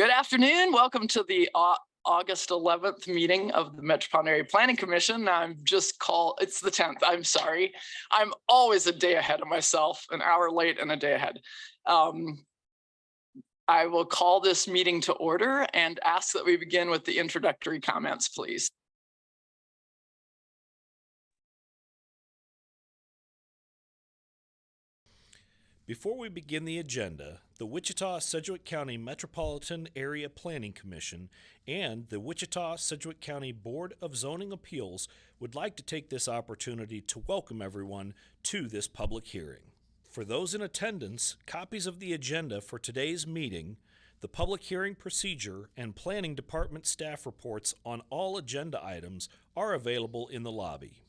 Good afternoon. Welcome to the August 11th meeting of the Metropolitan Area Planning Commission. It's the 10th. I'm sorry. I'm always a day ahead of myself, an hour late and a day ahead. I will call this meeting to order and ask that we begin with the introductory comments, please. Before we begin the agenda, the Wichita-Sedgwick County Metropolitan Area Planning Commission and the Wichita-Sedgwick County Board of Zoning Appeals would like to take this opportunity to welcome everyone to this public hearing. For those in attendance, copies of the agenda for today's meeting, the public hearing procedure, and Planning Department staff reports on all agenda items are available in the lobby.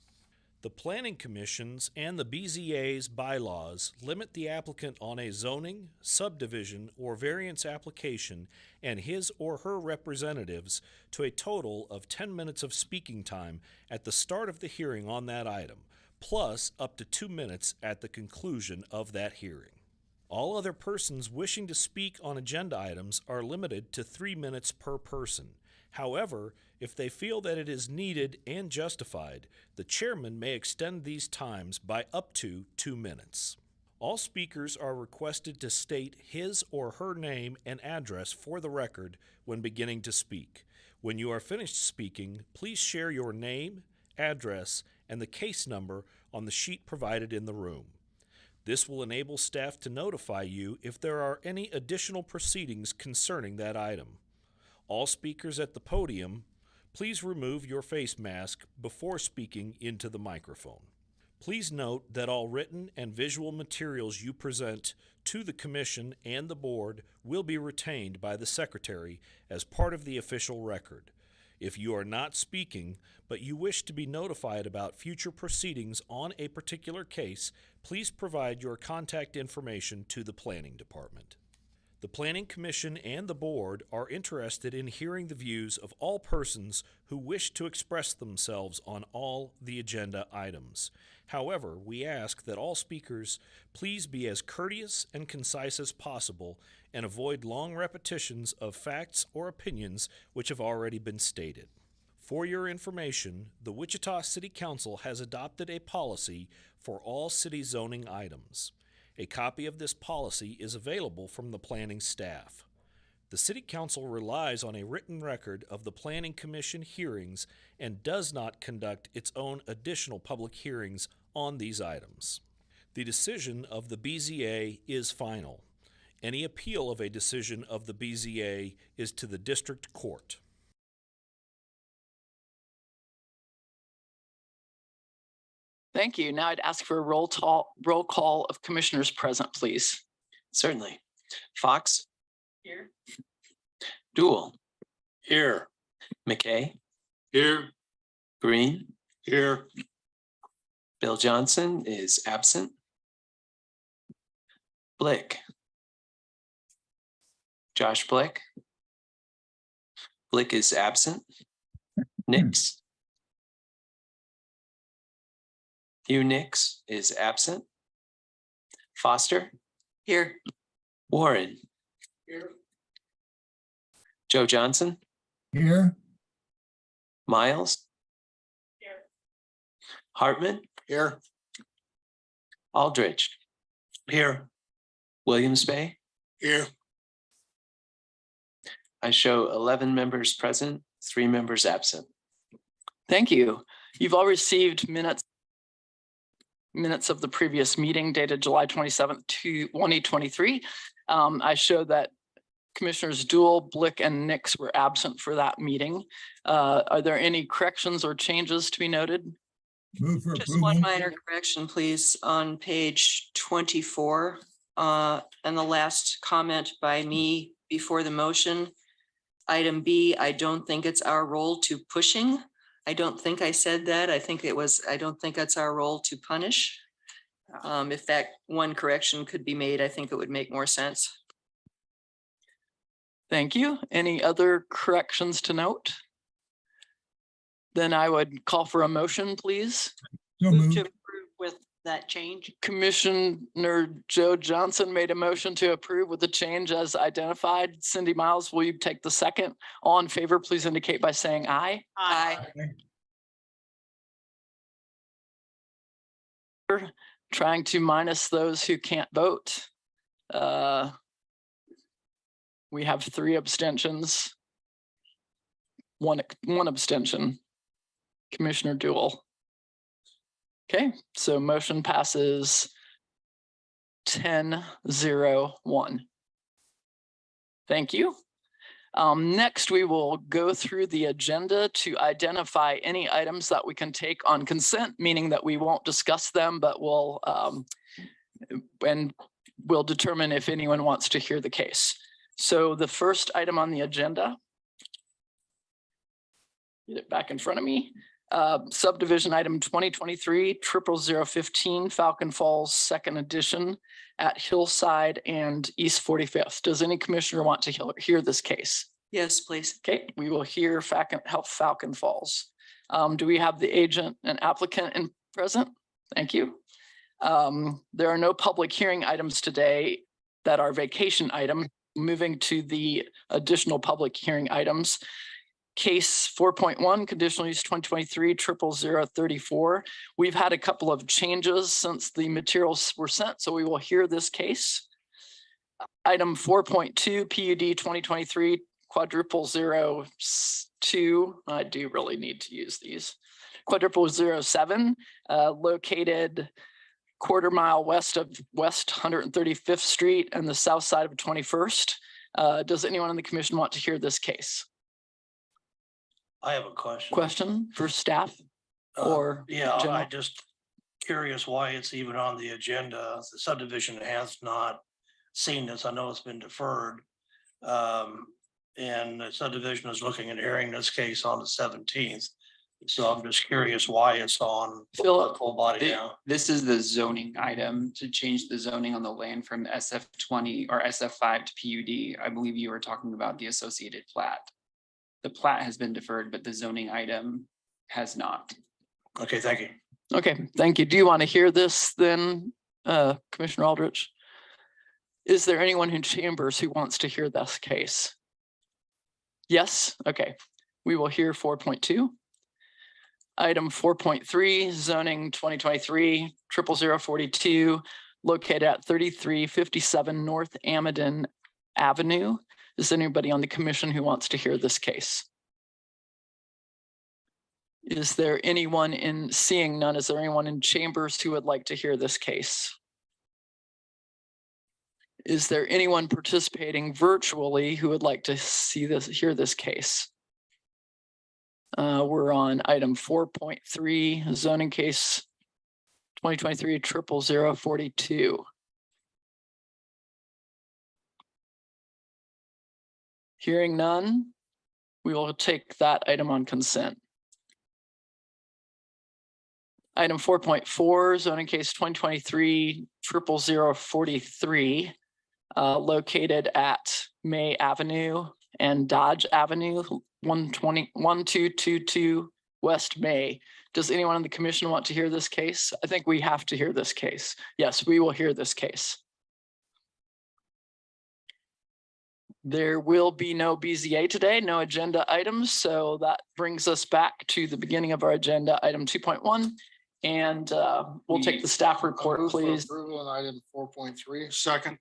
The Planning Commission's and the BZA's bylaws limit the applicant on a zoning, subdivision, or variance application and his or her representatives to a total of 10 minutes of speaking time at the start of the hearing on that item, plus up to 2 minutes at the conclusion of that hearing. All other persons wishing to speak on agenda items are limited to 3 minutes per person. However, if they feel that it is needed and justified, the chairman may extend these times by up to 2 minutes. All speakers are requested to state his or her name and address for the record when beginning to speak. When you are finished speaking, please share your name, address, and the case number on the sheet provided in the room. This will enable staff to notify you if there are any additional proceedings concerning that item. All speakers at the podium, please remove your face mask before speaking into the microphone. Please note that all written and visual materials you present to the Commission and the Board will be retained by the Secretary as part of the official record. If you are not speaking, but you wish to be notified about future proceedings on a particular case, please provide your contact information to the Planning Department. The Planning Commission and the Board are interested in hearing the views of all persons who wish to express themselves on all the agenda items. However, we ask that all speakers please be as courteous and concise as possible and avoid long repetitions of facts or opinions which have already been stated. For your information, the Wichita City Council has adopted a policy for all city zoning items. A copy of this policy is available from the planning staff. The City Council relies on a written record of the Planning Commission hearings and does not conduct its own additional public hearings on these items. The decision of the BZA is final. Any appeal of a decision of the BZA is to the District Court. Thank you. Now I'd ask for a roll call of commissioners present, please. Certainly. Fox? Here. Dool? Here. McKay? Here. Green? Here. Bill Johnson is absent. Blick? Josh Blick? Blick is absent. Nix? Hugh Nix is absent. Foster? Here. Warren? Here. Joe Johnson? Here. Miles? Here. Hartman? Here. Aldridge? Here. Williams Bay? Here. I show 11 members present, 3 members absent. Thank you. You've all received minutes of the previous meeting dated July 27th, 2023. I show that Commissioners Dool, Blick, and Nix were absent for that meeting. Are there any corrections or changes to be noted? Move for Just approval. one minor correction, please, on page 24, and the last comment by me before the motion. Item B, I don't think it's our role to pushing. I don't think I said that. I think it was, I don't think that's our role to punish. If that one correction could be made, I think it would make more sense. Thank you. Any other corrections to note? Then I would call for a motion, please. So Move to moved. approve with that change? Commissioner Joe Johnson made a motion to approve with the change as identified. Cindy Miles, will you take the second? All in favor, please indicate by saying aye. Aye. Trying to minus those who can't vote. We have 3 abstentions. One abstention. Commissioner Duell. Okay, so motion passes 10-0-1. Thank you. Next, we will go through the agenda to identify any items that we can take on consent, meaning that we won't discuss them, but we'll determine if anyone wants to hear the case. So the first item on the agenda, get it back in front of me. Subdivision item 2023-00015 Falcon Falls, 2nd edition at Hillside and East 45th. Does any commissioner want to hear this case? Yes, please. Okay, we will hear Falcon Falls. Do we have the agent and applicant present? Thank you. There are no public hearing items today that are vacation items. Moving to the additional public hearing items. Case 4.1, conditional use 2023-00034. We've had a couple of changes since the materials were sent, so we will hear this case. Item 4.2, PUD 2023-02. I do really need to use these. 07, located quarter-mile west of West 135th Street and the south side of 21st. Does anyone in the commission want to hear this case? I have a question. Question for staff or Yeah, general? I just curious why it's even on the agenda. The subdivision has not seen this. I know it's been deferred. And the subdivision is looking at hearing this case on the 17th. So I'm just curious why it's on Philip, full body now. This is the zoning item to change the zoning on the land from SF20 or SF5 to PUD. I believe you were talking about the associated plat. The plat has been deferred, but the zoning item has not. Okay, thank you. Okay, thank you. Do you want to hear this then, Commissioner Aldrich? Is there anyone in chambers who wants to hear this case? Yes, okay. We will hear 4.2. Item 4.3, zoning 2023-00042, located at 3357 North Amadon Avenue. Is anybody on the commission who wants to hear this case? Is there anyone seeing none? Is there anyone in chambers who would like to hear this case? Is there anyone participating virtually who would like to hear this case? We're on item 4.3, zoning case 2023-00042. Hearing none, we will take that item on consent. Item 4.4, zoning case 2023-00043, located at May Avenue and Dodge Avenue, 1222 West May. Does anyone on the commission want to hear this case? I think we have to hear this case. Yes, we will hear this case. There will be no BZA today, no agenda items. So that brings us back to the beginning of our agenda, item 2.1. And we'll take the staff report, please. Approval on item 4.3. Second.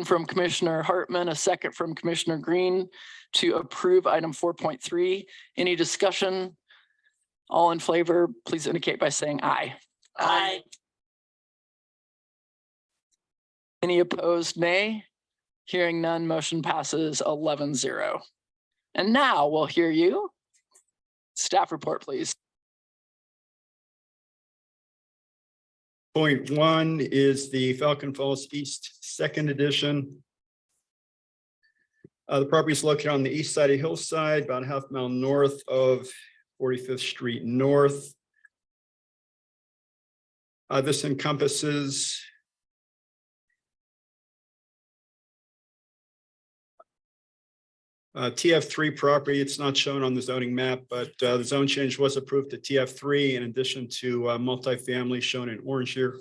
From Commissioner Hartman, a second from Commissioner Green to approve item 4.3. Any discussion? All in favor, please indicate by saying aye. Aye. Any opposed, nay? Hearing none, motion passes 11-0. And now we'll hear you. Staff report, please. Point 1 is the Falcon Falls East 2nd edition. The property is located on the east side of Hillside, about a half mile north of 45th Street North. This encompasses TF3 property, it's not shown on the zoning map, but the zone change was approved to TF3 in addition to multifamily shown in orange here.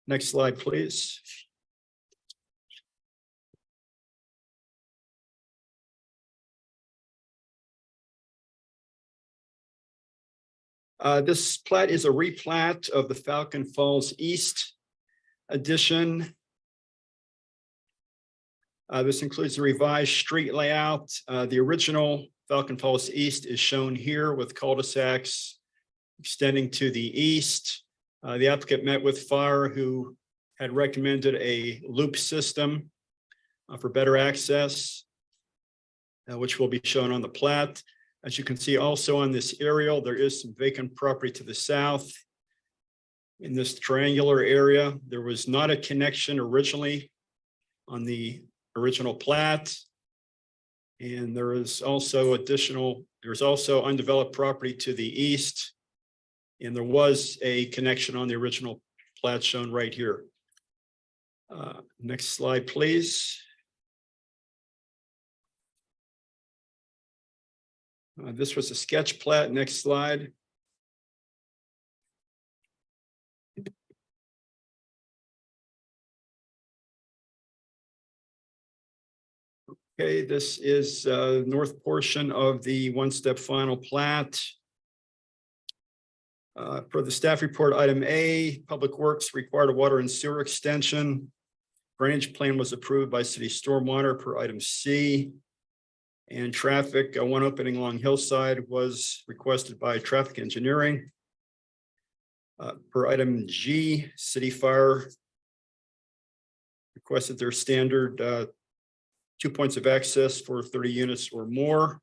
Next slide, please. This plat is a replat of the Falcon Falls East addition. This includes the revised street layout. The original Falcon Falls East is shown here with cul-de-sacs extending to the east. The applicant met with Fire, who had recommended a loop system for better access, which will be shown on the plat. As you can see also on this aerial, there is some vacant property to the south. In this triangular area, there was not a connection originally on the original plat. And there is also there's also undeveloped property to the east. And there was a connection on the original plat shown right here. Next slide, please. This was a sketch plat. Next slide. Okay, this is north portion of the one-step final plat. For the staff report, item A, Public Works required a water and sewer extension. Drainage plan was approved by city stormwater per item C. And traffic, one opening along Hillside was requested by traffic engineering. Per item G, City Fire requested their standard 2 points of access for 30 units or more.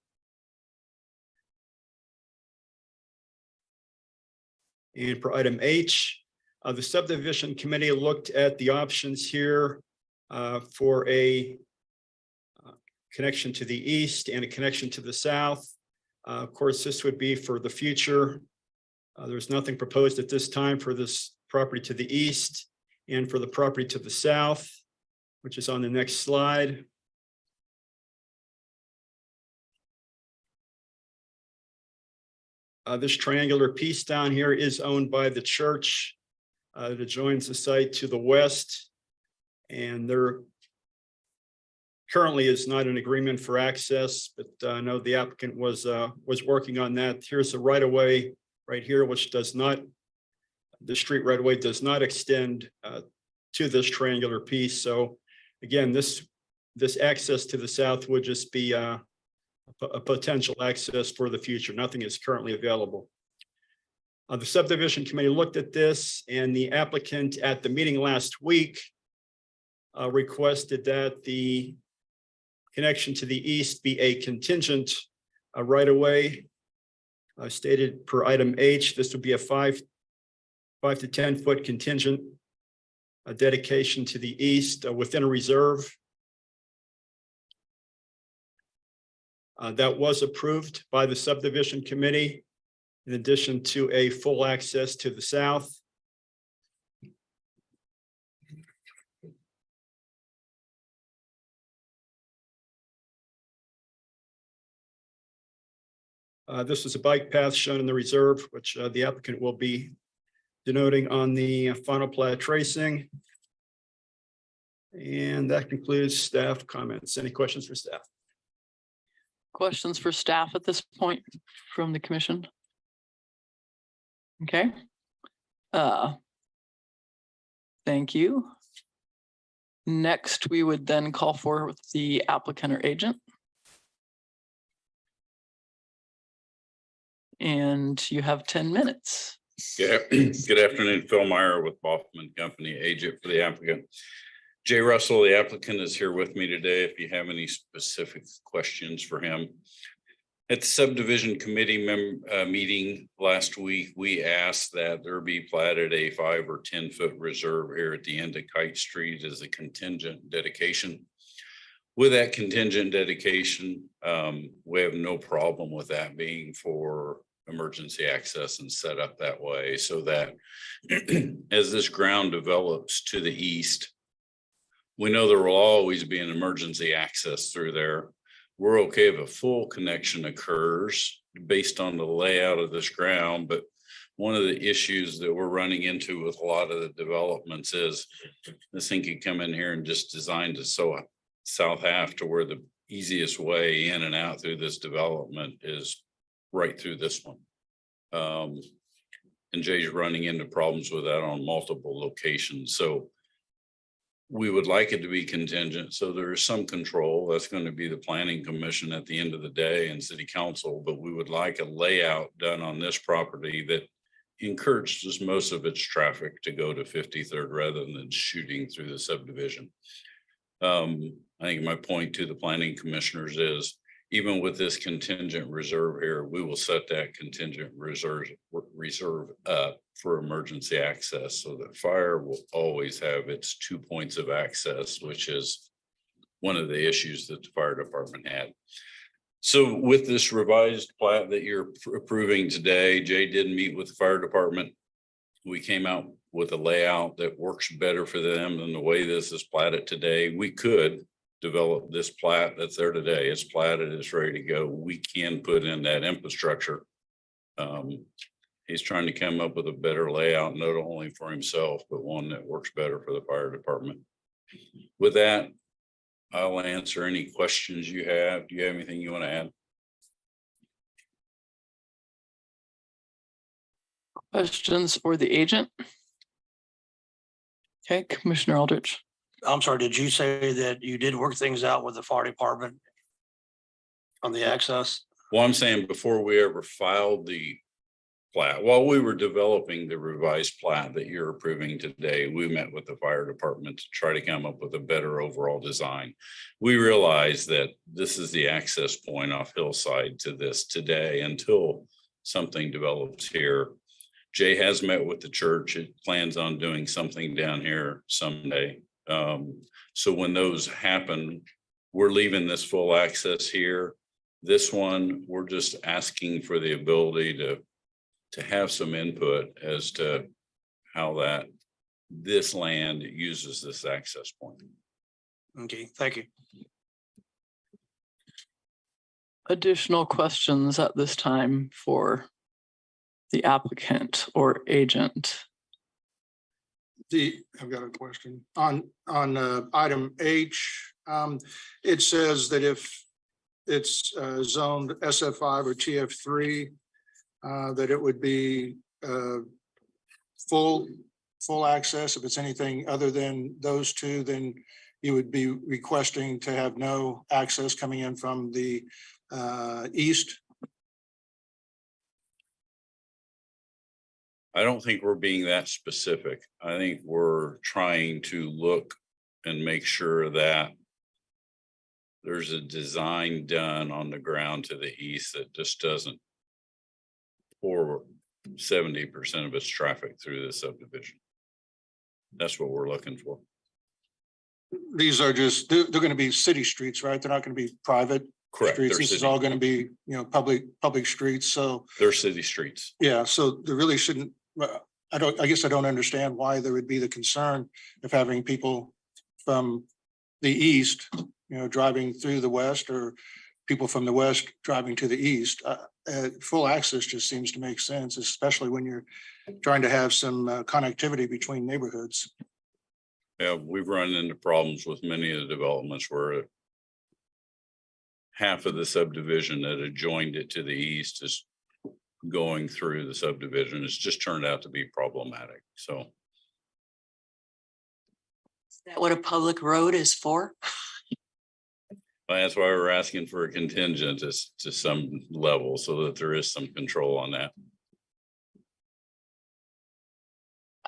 And for item H, the subdivision committee looked at the options here for a connection to the east and a connection to the south. Of course, this would be for the future. There's nothing proposed at this time for this property to the east and for the property to the south, which is on the next slide. This triangular piece down here is owned by the church that adjoins the site to the west. And there currently is not an agreement for access, but I know the applicant was working on that. Here's the right of way right here, which does not, the street right of way does not extend to this triangular piece. So again, this access to the south would just be a potential access for the future. Nothing is currently available. The subdivision committee looked at this, and the applicant at the meeting last week requested that the connection to the east be a contingent right of way. Stated per item H, this would be a 5 to 10 foot contingent dedication to the east within a reserve. That was approved by the subdivision committee, in addition to a full access to the south. This is a bike path shown in the reserve, which the applicant will be denoting on the final plat tracing. And that concludes staff comments. Any questions for staff? Questions for staff at this point from the commission? Okay. Thank you. Next, we would then call for the applicant or agent. And you have 10 minutes. Good afternoon, Phil Meyer with Baughman Company, agent for the applicant. Jay Russell, the applicant, is here with me today. If you have any specific questions for him. At the subdivision committee meeting last week, we asked that there be platted a 5 or 10 foot reserve here at the end of Kite Street as a contingent dedication. With that contingent dedication, we have no problem with that being for emergency access and set up that way, so that as this ground develops to the east, we know there will always be an emergency access through there, we're okay if a full connection occurs based on the layout of this ground, but one of the issues that we're running into with a lot of the developments is this thing could come in here and just design to south half to where the easiest way in and out through this development is right through this one. And Jay's running into problems with that on multiple locations. So we would like it to be contingent, so there is some control. That's going to be the planning commission at the end of the day and city council, but we would like a layout done on this property that encourages most of its traffic to go to 53rd rather than shooting through the subdivision. I think my point to the planning commissioners is, even with this contingent reserve here, we will set that contingent reserve up for emergency access so that fire will always have its 2 points of access, which is one of the issues that the fire department had. So with this revised plat that you're approving today, Jay did meet with the fire department. We came out with a layout that works better for them than the way this is platted today. We could develop this plat that's there today. It's platted, it's ready to go. We can put in that infrastructure. He's trying to come up with a better layout, not only for himself, but one that works better for the fire department. With that, I'll answer any questions you have. Do you have anything you want to add? Questions for the agent? Okay, Commissioner Aldrich. I'm sorry, did you say that you did work things out with the fire department on the access? Well, I'm saying before we ever filed the plat, while we were developing the revised plat that you're approving today, we met with the fire department to try to come up with a better overall design. We realized that this is the access point off Hillside to this today until something develops here. Jay has met with the church. It plans on doing something down here someday. So when those happen, we're leaving this full access here. This one, we're just asking for the ability to have some input as to how this land uses this access point. Okay, thank you. Additional questions at this time for the applicant or agent? I've got a question on item H. It says that if it's zoned SF5 or TF3, that it would be full access. If it's anything other than those two, then you would be requesting to have no access coming in from the east. I don't think we're being that specific. I think we're trying to look and make sure that there's a design done on the ground to the east that just doesn't pour 70% of its traffic through the subdivision. That's what we're looking for. These are just, they're going to be city streets, right? They're not going to be private Correct. streets. This is all going to be, public streets. So They're city streets. yeah, so there really shouldn't, I guess I don't understand why there would be the concern of having people from the east, driving through the west, or people from the west driving to the east. Full access just seems to make sense, especially when you're trying to have some connectivity between neighborhoods. Yeah, we've run into problems with many of the developments where half of the subdivision that adjoined it to the east is going through the subdivision. It's just turned out to be problematic. So Is that what a public road is for? that's why we're asking for a contingent to some level so that there is some control on that.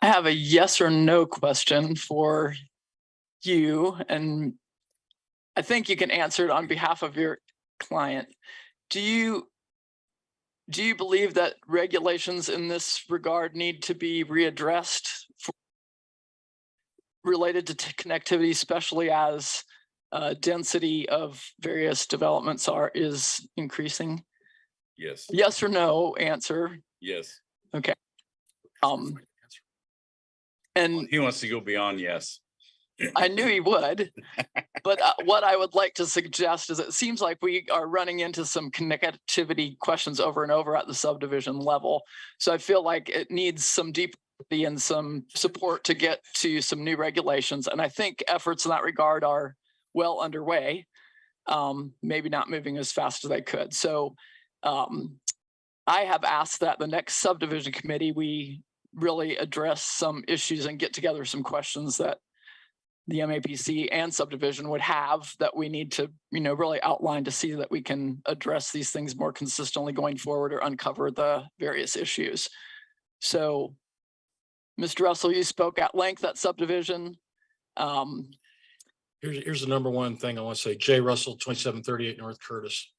I have a yes or no question for you, and I think you can answer it on behalf of your client. Do you believe that regulations in this regard need to be readdressed related to connectivity, especially as density of various developments is increasing? Yes. Yes or no answer. Yes. Okay. And He wants to go beyond yes. I knew he would. But what I would like to suggest is it seems like we are running into some connectivity questions over and over at the subdivision level. So I feel like it needs some deep and some support to get to some new regulations. And I think efforts in that regard are well underway. Maybe not moving as fast as they could. So I have asked that the next subdivision committee, we really address some issues and get together some questions that the MAPC and subdivision would have that we need to, really outline to see that we can address these things more consistently going forward or uncover the various issues. So, Mr. Russell, you spoke at length at subdivision. Here's the number one thing I want to say. J. Russell, 2738 North Curtis.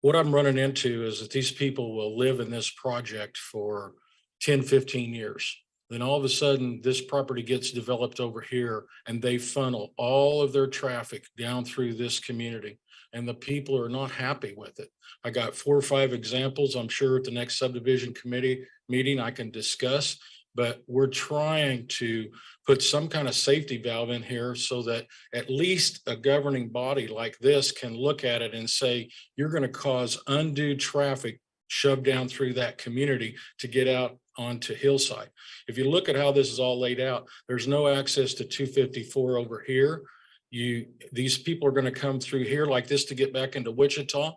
What I'm running into is that these people will live in this project for 10, 15 years. Then all of a sudden, this property gets developed over here and they funnel all of their traffic down through this community. And the people are not happy with it. I got 4 or 5 examples. I'm sure at the next subdivision committee meeting I can discuss, but we're trying to put some kind of safety valve in here so that at least a governing body like this can look at it and say, you're going to cause undue traffic shoved down through that community to get out onto Hillside. If you look at how this is all laid out, there's no access to 254 over here. These people are going to come through here like this to get back into Wichita.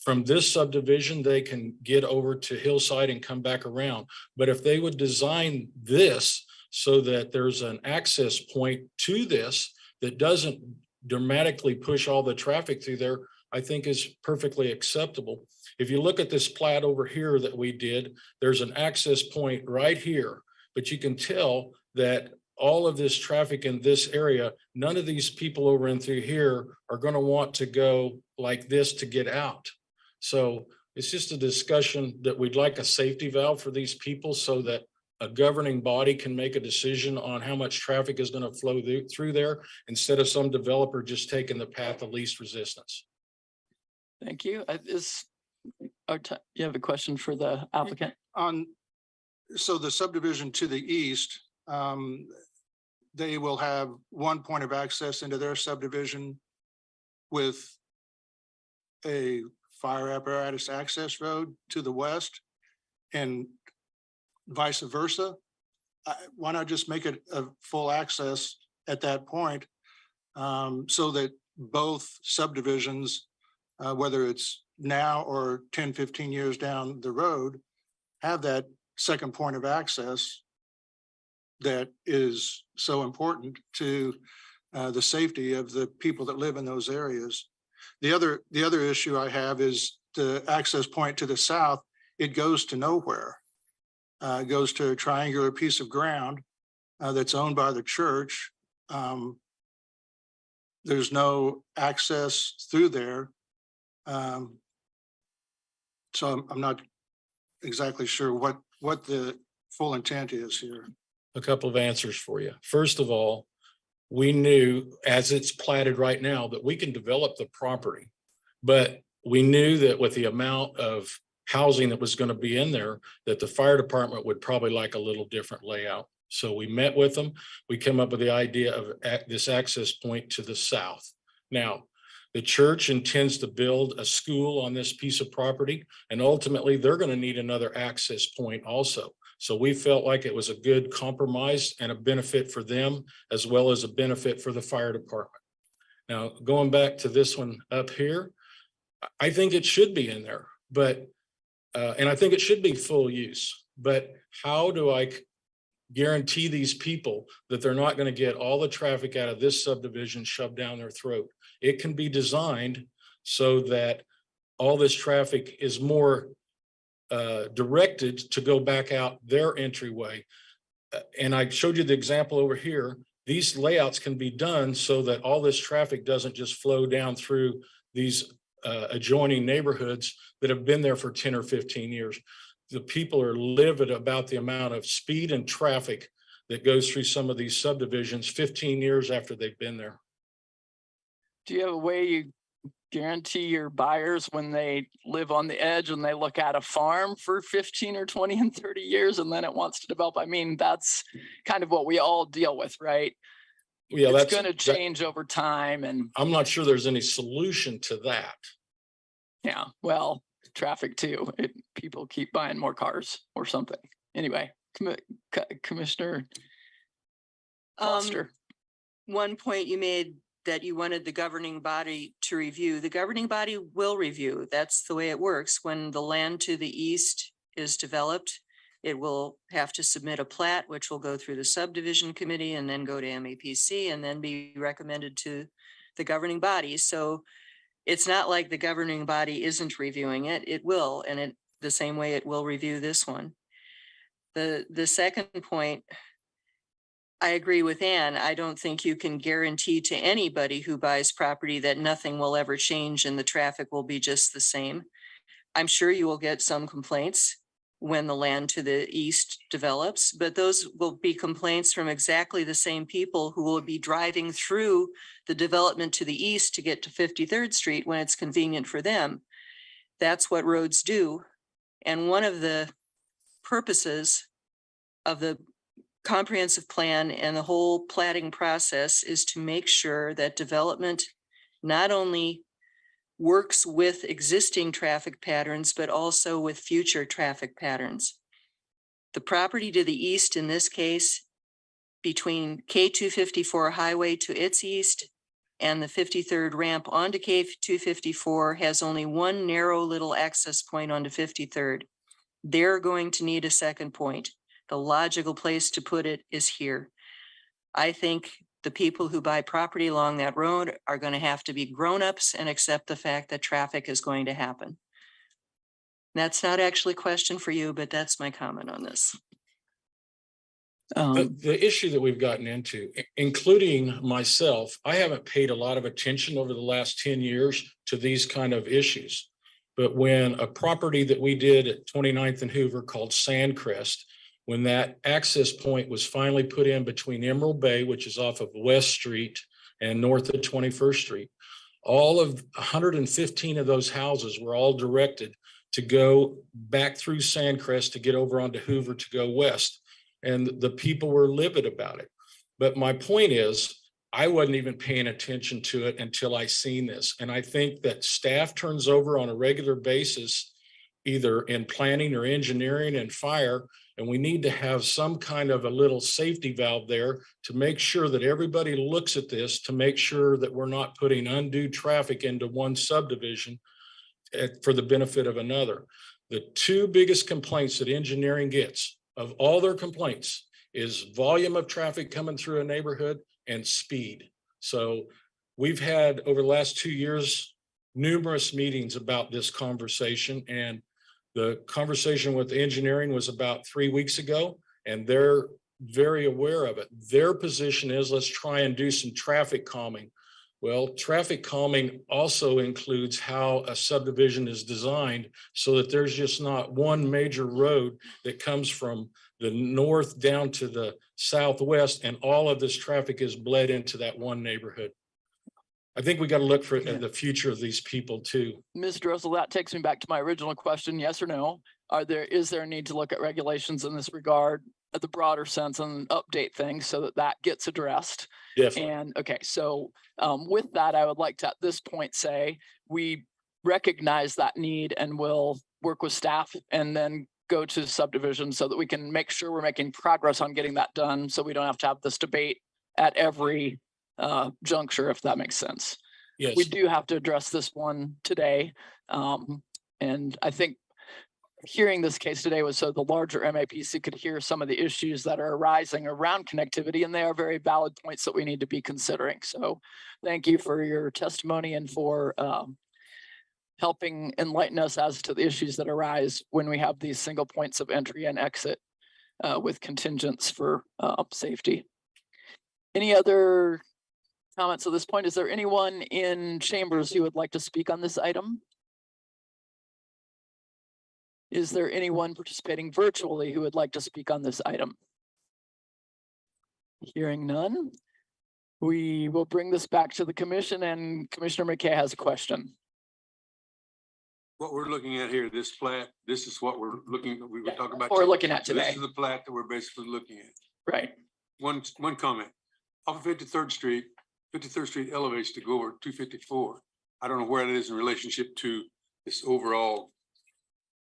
From this subdivision, they can get over to Hillside and come back around. But if they would design this so that there's an access point to this that doesn't dramatically push all the traffic through there, I think is perfectly acceptable. If you look at this plat over here that we did, there's an access point right here, but you can tell that all of this traffic in this area, none of these people over in through here are going to want to go like this to get out. So it's just a discussion that we'd like a safety valve for these people so that a governing body can make a decision on how much traffic is going to flow through there instead of some developer just taking the path of least resistance. Thank you. You have a question for the applicant? So the subdivision to the east, they will have one point of access into their subdivision with a fire apparatus access road to the west and vice versa. Why not just make it a full access at that point so that both subdivisions, whether it's now or 10, 15 years down the road, have that second point of access that is so important to the safety of the people that live in those areas. The other issue I have is the access point to the south. It goes to nowhere. It goes to a triangular piece of ground that's owned by the church. There's no access through there. So I'm not exactly sure what the full intent is here. A couple of answers for you. First of all, we knew as it's platted right now that we can develop the property, but we knew that with the amount of housing that was going to be in there, that the fire department would probably like a little different layout. So we met with them. We came up with the idea of this access point to the south. Now, the church intends to build a school on this piece of property, and ultimately they're going to need another access point also. So we felt like it was a good compromise and a benefit for them, as well as a benefit for the fire department. Now, going back to this one up here, I think it should be in there, but, and I think it should be full use, but how do I guarantee these people that they're not going to get all the traffic out of this subdivision shoved down their throat? It can be designed so that all this traffic is more directed to go back out their entryway. And I showed you the example over here. These layouts can be done so that all this traffic doesn't just flow down through these adjoining neighborhoods that have been there for 10 or 15 years. The people are livid about the amount of speed and traffic that goes through some of these subdivisions 15 years after they've been there. Do you have a way you guarantee your buyers when they live on the edge, when they look at a farm for 15 or 20 and 30 years and then it wants to develop? I mean, that's kind of what we all deal with, right? Yeah, It's that's, gonna change over time and, I'm not sure there's any solution to that. yeah, well, traffic too. People keep buying more cars or something. Anyway, Commissioner Foster. One point you made that you wanted the governing body to review. The governing body will review. That's the way it works. When the land to the east is developed, it will have to submit a plat, which will go through the subdivision committee and then go to MAPC and then be recommended to the governing body. So it's not like the governing body isn't reviewing it. It will, and it the same way it will review this one. The second point, I agree with Ann. I don't think you can guarantee to anybody who buys property that nothing will ever change and the traffic will be just the same. I'm sure you will get some complaints when the land to the east develops, but those will be complaints from exactly the same people who will be driving through the development to the east to get to 53rd Street when it's convenient for them. That's what roads do. And one of the purposes of the comprehensive plan and the whole platting process is to make sure that development not only works with existing traffic patterns, but also with future traffic patterns. The property to the east, in this case, between K254 highway to its east and the 53rd ramp onto K254 has only one narrow little access point onto 53rd. They're going to need a second point. The logical place to put it is here. I think the people who buy property along that road are going to have to be grown-ups and accept the fact that traffic is going to happen. That's not actually a question for you, but that's my comment on this. The issue that we've gotten into, including myself, I haven't paid a lot of attention over the last 10 years to these kind of issues. But when a property that we did at 29th and Hoover called Sandcrest, when that access point was finally put in between Emerald Bay, which is off of West Street and north of 21st Street, all of 115 of those houses were all directed to go back through Sandcrest to get over onto Hoover to go west. And the people were livid about it. But my point is, I wasn't even paying attention to it until I seen this. And I think that staff turns over on a regular basis, either in planning or engineering and fire. And we need to have some kind of a little safety valve there to make sure that everybody looks at this, to make sure that we're not putting undue traffic into one subdivision for the benefit of another. The two biggest complaints that engineering gets of all their complaints is volume of traffic coming through a neighborhood and speed. So we've had over the last 2 years, numerous meetings about this conversation, and the conversation with engineering was about 3 weeks ago, and they're very aware of it. Their position is, let's try and do some traffic calming. Well, traffic calming also includes how a subdivision is designed so that there's just not one major road that comes from the north down to the southwest, and all of this traffic is bled into that one neighborhood. I think we got to look for the future of these people too. Mr. Russell, that takes me back to my original question, yes or no? Is there a need to look at regulations in this regard at the broader sense and update things so that that gets addressed? Definitely. And okay, so with that, I would like to at this point say we recognize that need and will work with staff and then go to subdivision so that we can make sure we're making progress on getting that done, so we don't have to have this debate at every juncture, if that makes sense. Yes. We do have to address this one today. And I think hearing this case today was so the larger MAPC could hear some of the issues that are arising around connectivity, and they are very valid points that we need to be considering. So thank you for your testimony and for helping enlighten us as to the issues that arise when we have these single points of entry and exit with contingents for safety. Any other comments at this point? Is there anyone in chambers who would like to speak on this item? Is there anyone participating virtually who would like to speak on this item? Hearing none, we will bring this back to the commission, and Commissioner McKay has a question. What we're looking at here, this plat, this is what we're looking, we were talking about. We're looking at So today. This is the plat that we're basically looking at. Right. One comment. off of 53rd Street, 53rd Street elevates to go over 254. I don't know where it is in relationship to this overall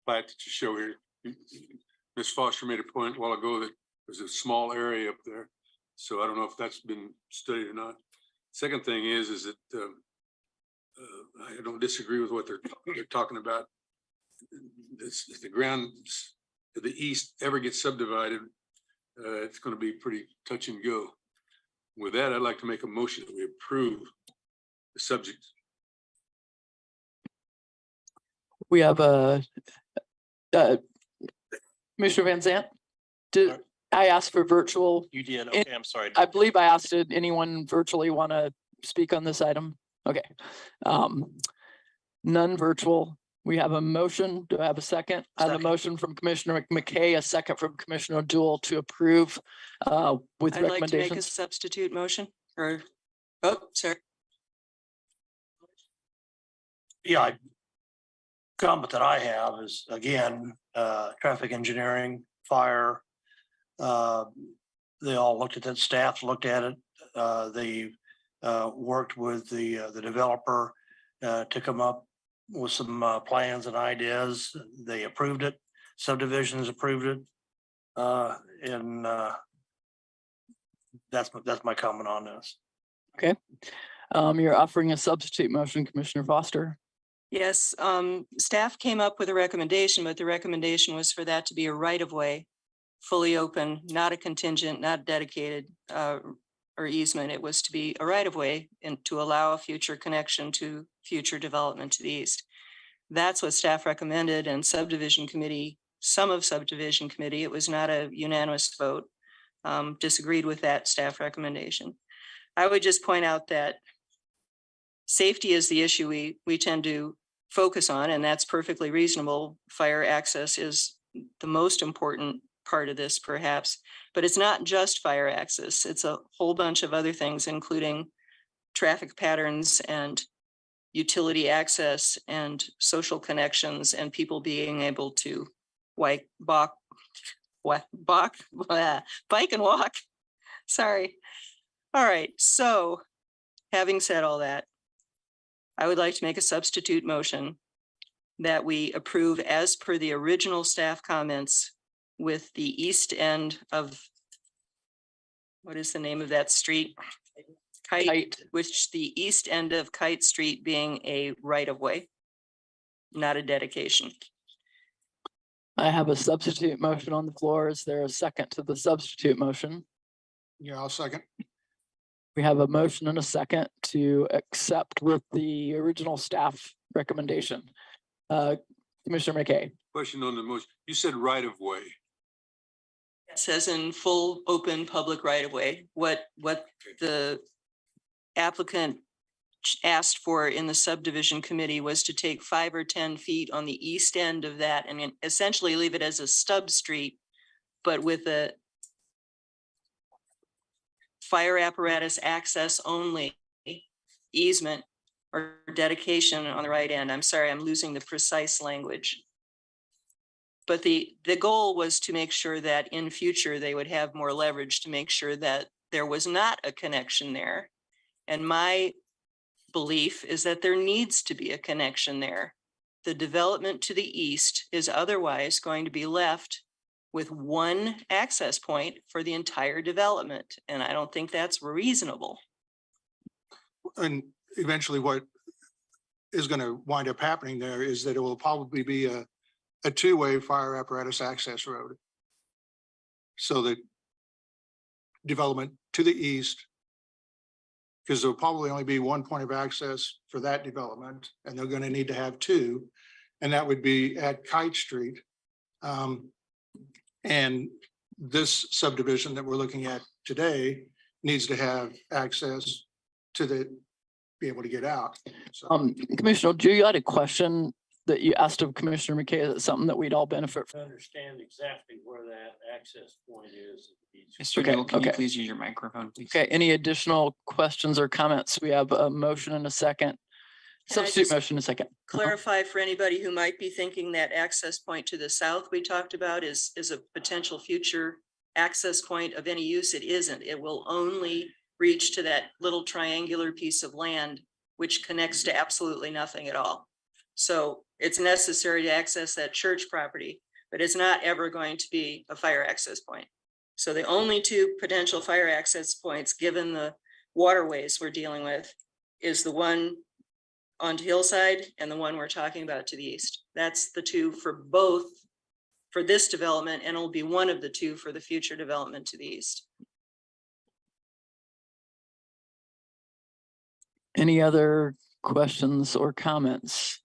plat that you show here. Ms. Foster made a point a while ago that there's a small area up there. So I don't know if that's been studied or not. Second thing is that I don't disagree with what they're talking about. If the ground to the east ever gets subdivided, it's going to be pretty touch and go. With that, I'd like to make a motion that we approve the subject. We have Commissioner Van Zant. Did I ask for virtual? You did. Okay, I'm sorry. I believe I asked, did anyone virtually want to speak on this item? Okay. None virtual. We have a motion. Do I have a second? I have a motion from Commissioner McKay, a second from Commissioner Jewell to approve with I'd like to make a recommendations. substitute motion or, oh, sorry. Yeah, comment that I have is, again, traffic engineering, fire. They all looked at that, staff looked at it. They worked with the developer to come up with some plans and ideas. They approved it. Subdivisions approved it. And that's my comment on this. Okay. You're offering a substitute motion, Commissioner Foster. Yes, staff came up with a recommendation, but the recommendation was for that to be a right of way, fully open, not a contingent, not dedicated or easement. It was to be a right of way and to allow a future connection to future development to the east. That's what staff recommended, and subdivision committee, some of subdivision committee, it was not a unanimous vote, disagreed with that staff recommendation. I would just point out that safety is the issue we tend to focus on, and that's perfectly reasonable. Fire access is the most important part of this, perhaps, but it's not just fire access. It's a whole bunch of other things, including traffic patterns and utility access and social connections and people being able to bike and walk. Sorry. All right. So having said all that, I would like to make a substitute motion that we approve as per the original staff comments with the east end of, what is the name of that street? Kite, which the east end of Kite Street being a right of way, not a dedication. I have a substitute motion on the floor. Is there a second to the substitute motion? Yeah, I'll second. We have a motion and a second to accept with the original staff recommendation. Commissioner McKay. Question on the motion. You said right of way. It says in full open public right of way, what the applicant asked for in the subdivision committee was to take 5 or 10 feet on the east end of that and essentially leave it as a stub street, but with a fire apparatus access only easement or dedication on the right end. I'm sorry, I'm losing the precise language. But the goal was to make sure that in future they would have more leverage to make sure that there was not a connection there. And my belief is that there needs to be a connection there. The development to the east is otherwise going to be left with one access point for the entire development. And I don't think that's reasonable. And eventually what is going to wind up happening there is that it will probably be a two-way fire apparatus access road. So that development to the east, because there'll probably only be one point of access for that development, and they're going to need to have two, and that would be at Kite Street. And this subdivision that we're looking at today needs to have access to be able to get out. So, Commissioner Jew, you had a question that you asked of Commissioner McKay. Is it something that we'd all benefit from? Understand exactly where that access point is. Mr. Okay, Jewell, can you okay. please use your microphone, please? Okay, any additional questions or comments? We have a motion and a second. Can I Substitute just motion in a second. clarify for anybody who might be thinking that access point to the south we talked about is a potential future access point of any use? It isn't. It will only reach to that little triangular piece of land, which connects to absolutely nothing at all. So it's necessary to access that church property, but it's not ever going to be a fire access point. So the only two potential fire access points, given the waterways we're dealing with, is the one onto Hillside and the one we're talking about to the east. That's the two for both, for this development, and it'll be one of the two for the future development to the east. Any other questions or comments?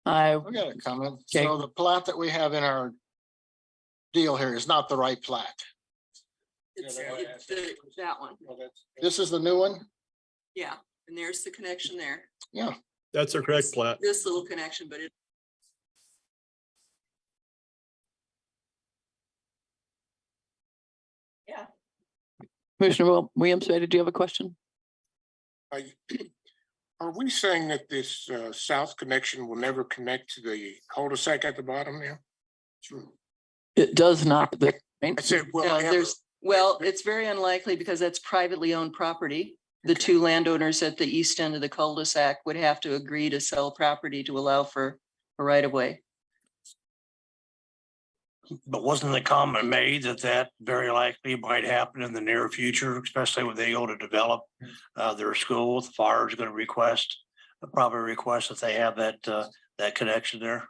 I got a comment. Okay. So the plat that we have in our deal here is not the right plat. It's that one. This is the new one? Yeah, and there's the connection there. Yeah. That's a correct plat. This little connection, but it. Yeah. Commissioner Williams, did you have a question? Are we saying that this south connection will never connect to the cul-de-sac at the bottom there? True. It does not. I said, well, No, I have. there's, well, it's very unlikely because that's privately owned property. The two landowners at the east end of the cul-de-sac would have to agree to sell property to allow for a right of way. But wasn't the comment made that that very likely might happen in the near future, especially when they go to develop their school? The fire is going to request, probably request that they have that that connection there.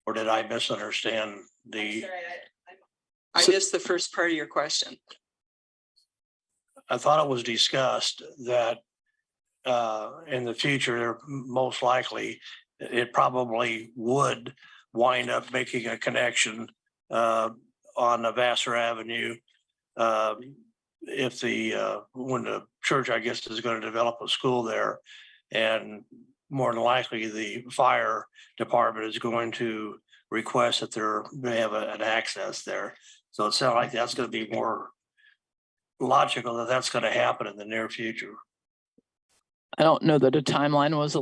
Or did I misunderstand the? I missed the first part of your question. I thought it was discussed that in the future, most likely, it probably would wind up making a connection on Vassar Avenue. If when the church, I guess, is going to develop a school there, and more than likely the fire department is going to request that they have an access there. So it sounds like that's going to be more logical that that's going to happen in the near future. I don't know that a timeline was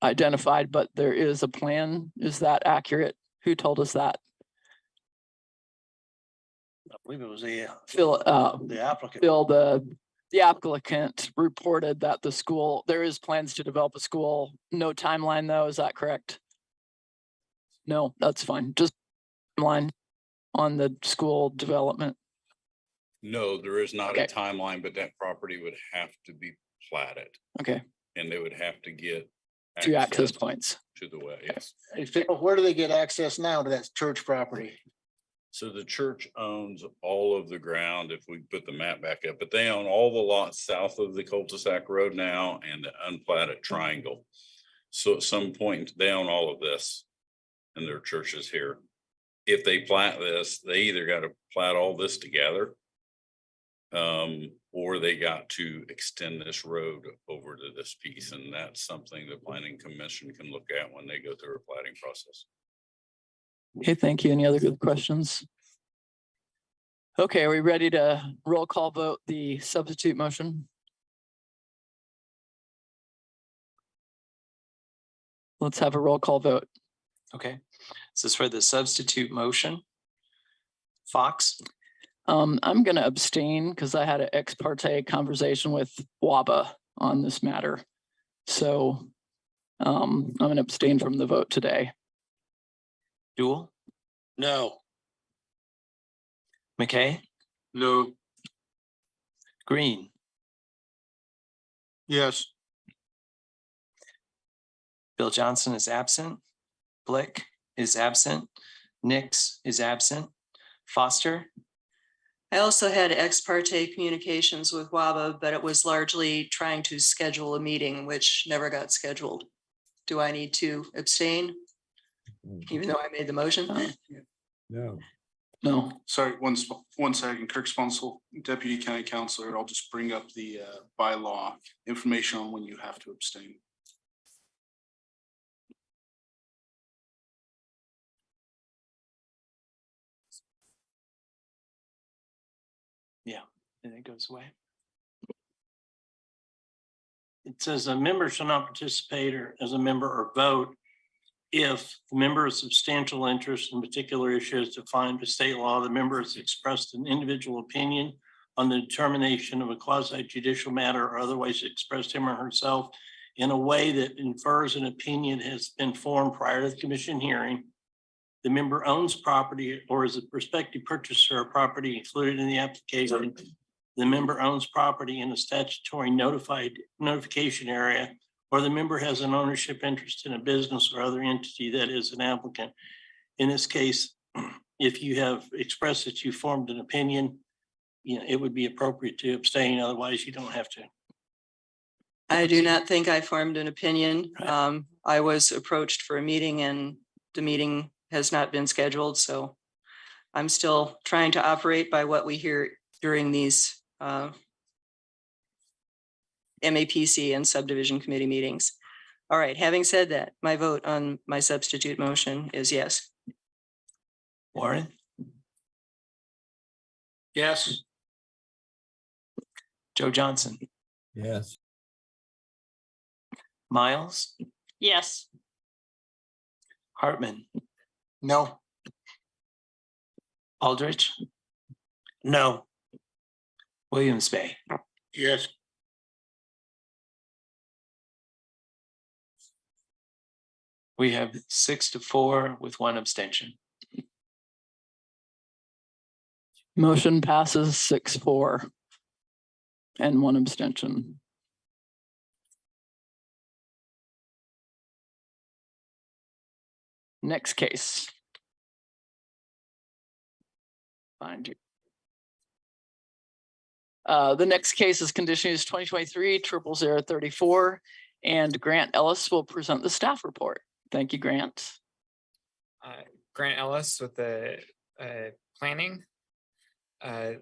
identified, but there is a plan. Is that accurate? Who told us that? I believe it was the applicant. Phil, the applicant reported that the school, there is plans to develop a school. No timeline though, is that correct? No, that's fine. Just timeline on the school development. No, there is not Okay. a timeline, but that property would have to be platted Okay, and they would have to get 2 access points. to the way, yes. Hey, Phil, where do they get access now to that church property? So the church owns all of the ground, if we put the map back up, but they own all the lots south of the cul-de-sac road now and the unplatted triangle. So at some point, they own all of this and their church is here. If they plat this, they either got to plat all this together or they got to extend this road over to this piece. And that's something the planning commission can look at when they go through a platting process. Okay, thank you. Any other good questions? Okay, are we ready to roll call vote the substitute motion? Let's have a roll call vote. Okay, this is for the substitute motion. Fox, I'm gonna abstain because I had an ex parte conversation with WABA on this matter. So I'm gonna abstain from the vote today. Duel, No. McKay, No. Green, Yes. Bill Johnson is absent. Blick is absent. Nix is absent. Foster, I also had ex parte communications with WABA, but it was largely trying to schedule a meeting, which never got scheduled. Do I need to abstain? Even though I made the motion? No. No, Sorry, one second, Kirk Sponsel, Deputy County Counselor. I'll just bring up the bylaw information on when you have to abstain. and it goes away. It says a member shall not participate or as a member or vote if the member of substantial interest in particular issues defined by state law, the member has expressed an individual opinion on the determination of a quasi judicial matter or otherwise expressed him or herself in a way that infers an opinion has been formed prior to the commission hearing. The member owns property or is a prospective purchaser of property included in the application. The member owns property in a statutory notification area, or the member has an ownership interest in a business or other entity that is an applicant. In this case, if you have expressed that you formed an opinion, it would be appropriate to abstain. Otherwise, you don't have to. I do not think I formed an opinion. Right. I was approached for a meeting and the meeting has not been scheduled, so I'm still trying to operate by what we hear during these MAPC and subdivision committee meetings. All right, having said that, my vote on my substitute motion is yes. Warren, Yes. Joe Johnson, Yes. Miles, Yes. Hartman, No. Aldrich, No. Williams Bay. Yes. We have 6-4 with 1 abstention. Motion passes 6-4 and 1 abstention. Next case. Find you. The next case is condition use 2023-0034, and Grant Ellis will present the staff report. Thank you, Grant. Grant Ellis with the planning. On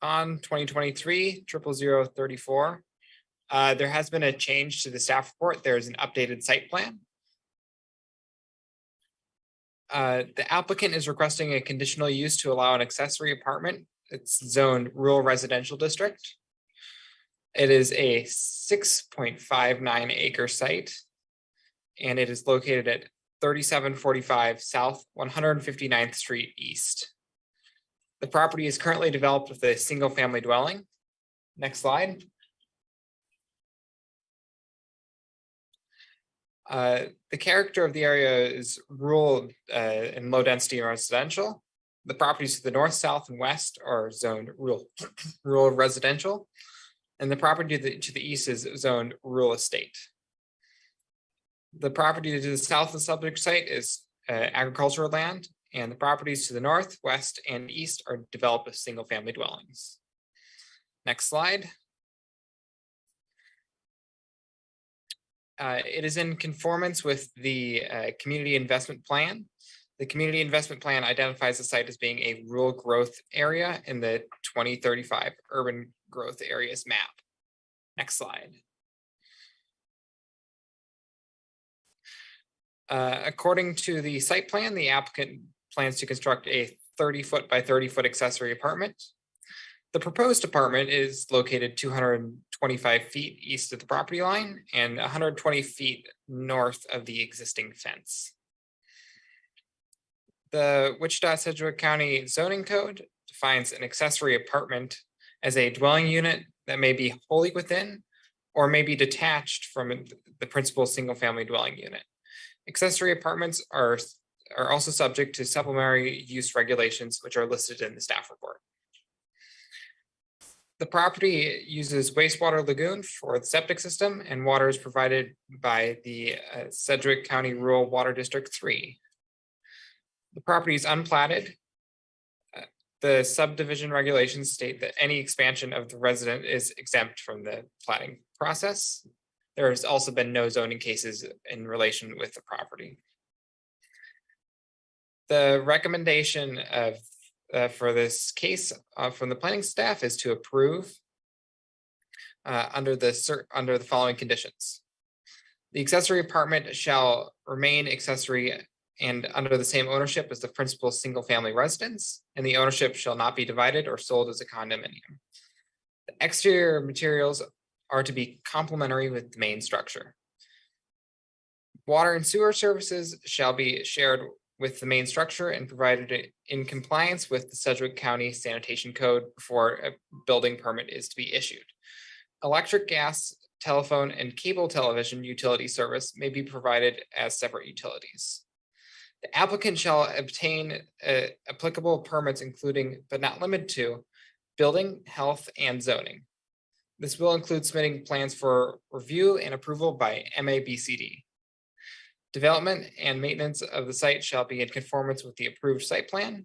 2023-0034, there has been a change to the staff report. There's an updated site plan. The applicant is requesting a conditional use to allow an accessory apartment. It's zoned rural residential district. It is a 6.59 acre site, and it is located at 3745 South 159th Street East. The property is currently developed with a single family dwelling. Next slide. The character of the area is rural and low density residential. The properties to the north, south, and west are zoned rural residential, and the property to the east is zoned rural estate. The property to the south of the subject site is agricultural land, and the properties to the north, west, and east are developed with single family dwellings. Next slide. It is in conformance with the community investment plan. The community investment plan identifies the site as being a rural growth area in the 2035 urban growth areas map. Next slide. According to the site plan, the applicant plans to construct a 30-foot by 30-foot accessory apartment. The proposed apartment is located 225 feet east of the property line and 120 feet north of the existing fence. The Wichita Sedgwick County zoning code defines an accessory apartment as a dwelling unit that may be wholly within or may be detached from the principal single family dwelling unit. Accessory apartments are also subject to supplementary use regulations, which are listed in the staff report. The property uses wastewater lagoon for the septic system, and water is provided by the Sedgwick County Rural Water District 3. The property is unplatted. The subdivision regulations state that any expansion of the resident is exempt from the platting process. There has also been no zoning cases in relation with the property. The recommendation of for this case from the planning staff is to approve under the following conditions. The accessory apartment shall remain accessory and under the same ownership as the principal single family residence, and the ownership shall not be divided or sold as a condominium. The exterior materials are to be complementary with the main structure. Water and sewer services shall be shared with the main structure and provided in compliance with the Sedgwick County Sanitation Code before a building permit is to be issued. Electric, gas, telephone, and cable television utility service may be provided as separate utilities. The applicant shall obtain applicable permits, including but not limited to building, health, and zoning. This will include submitting plans for review and approval by MAPC. Development and maintenance of the site shall be in conformance with the approved site plan.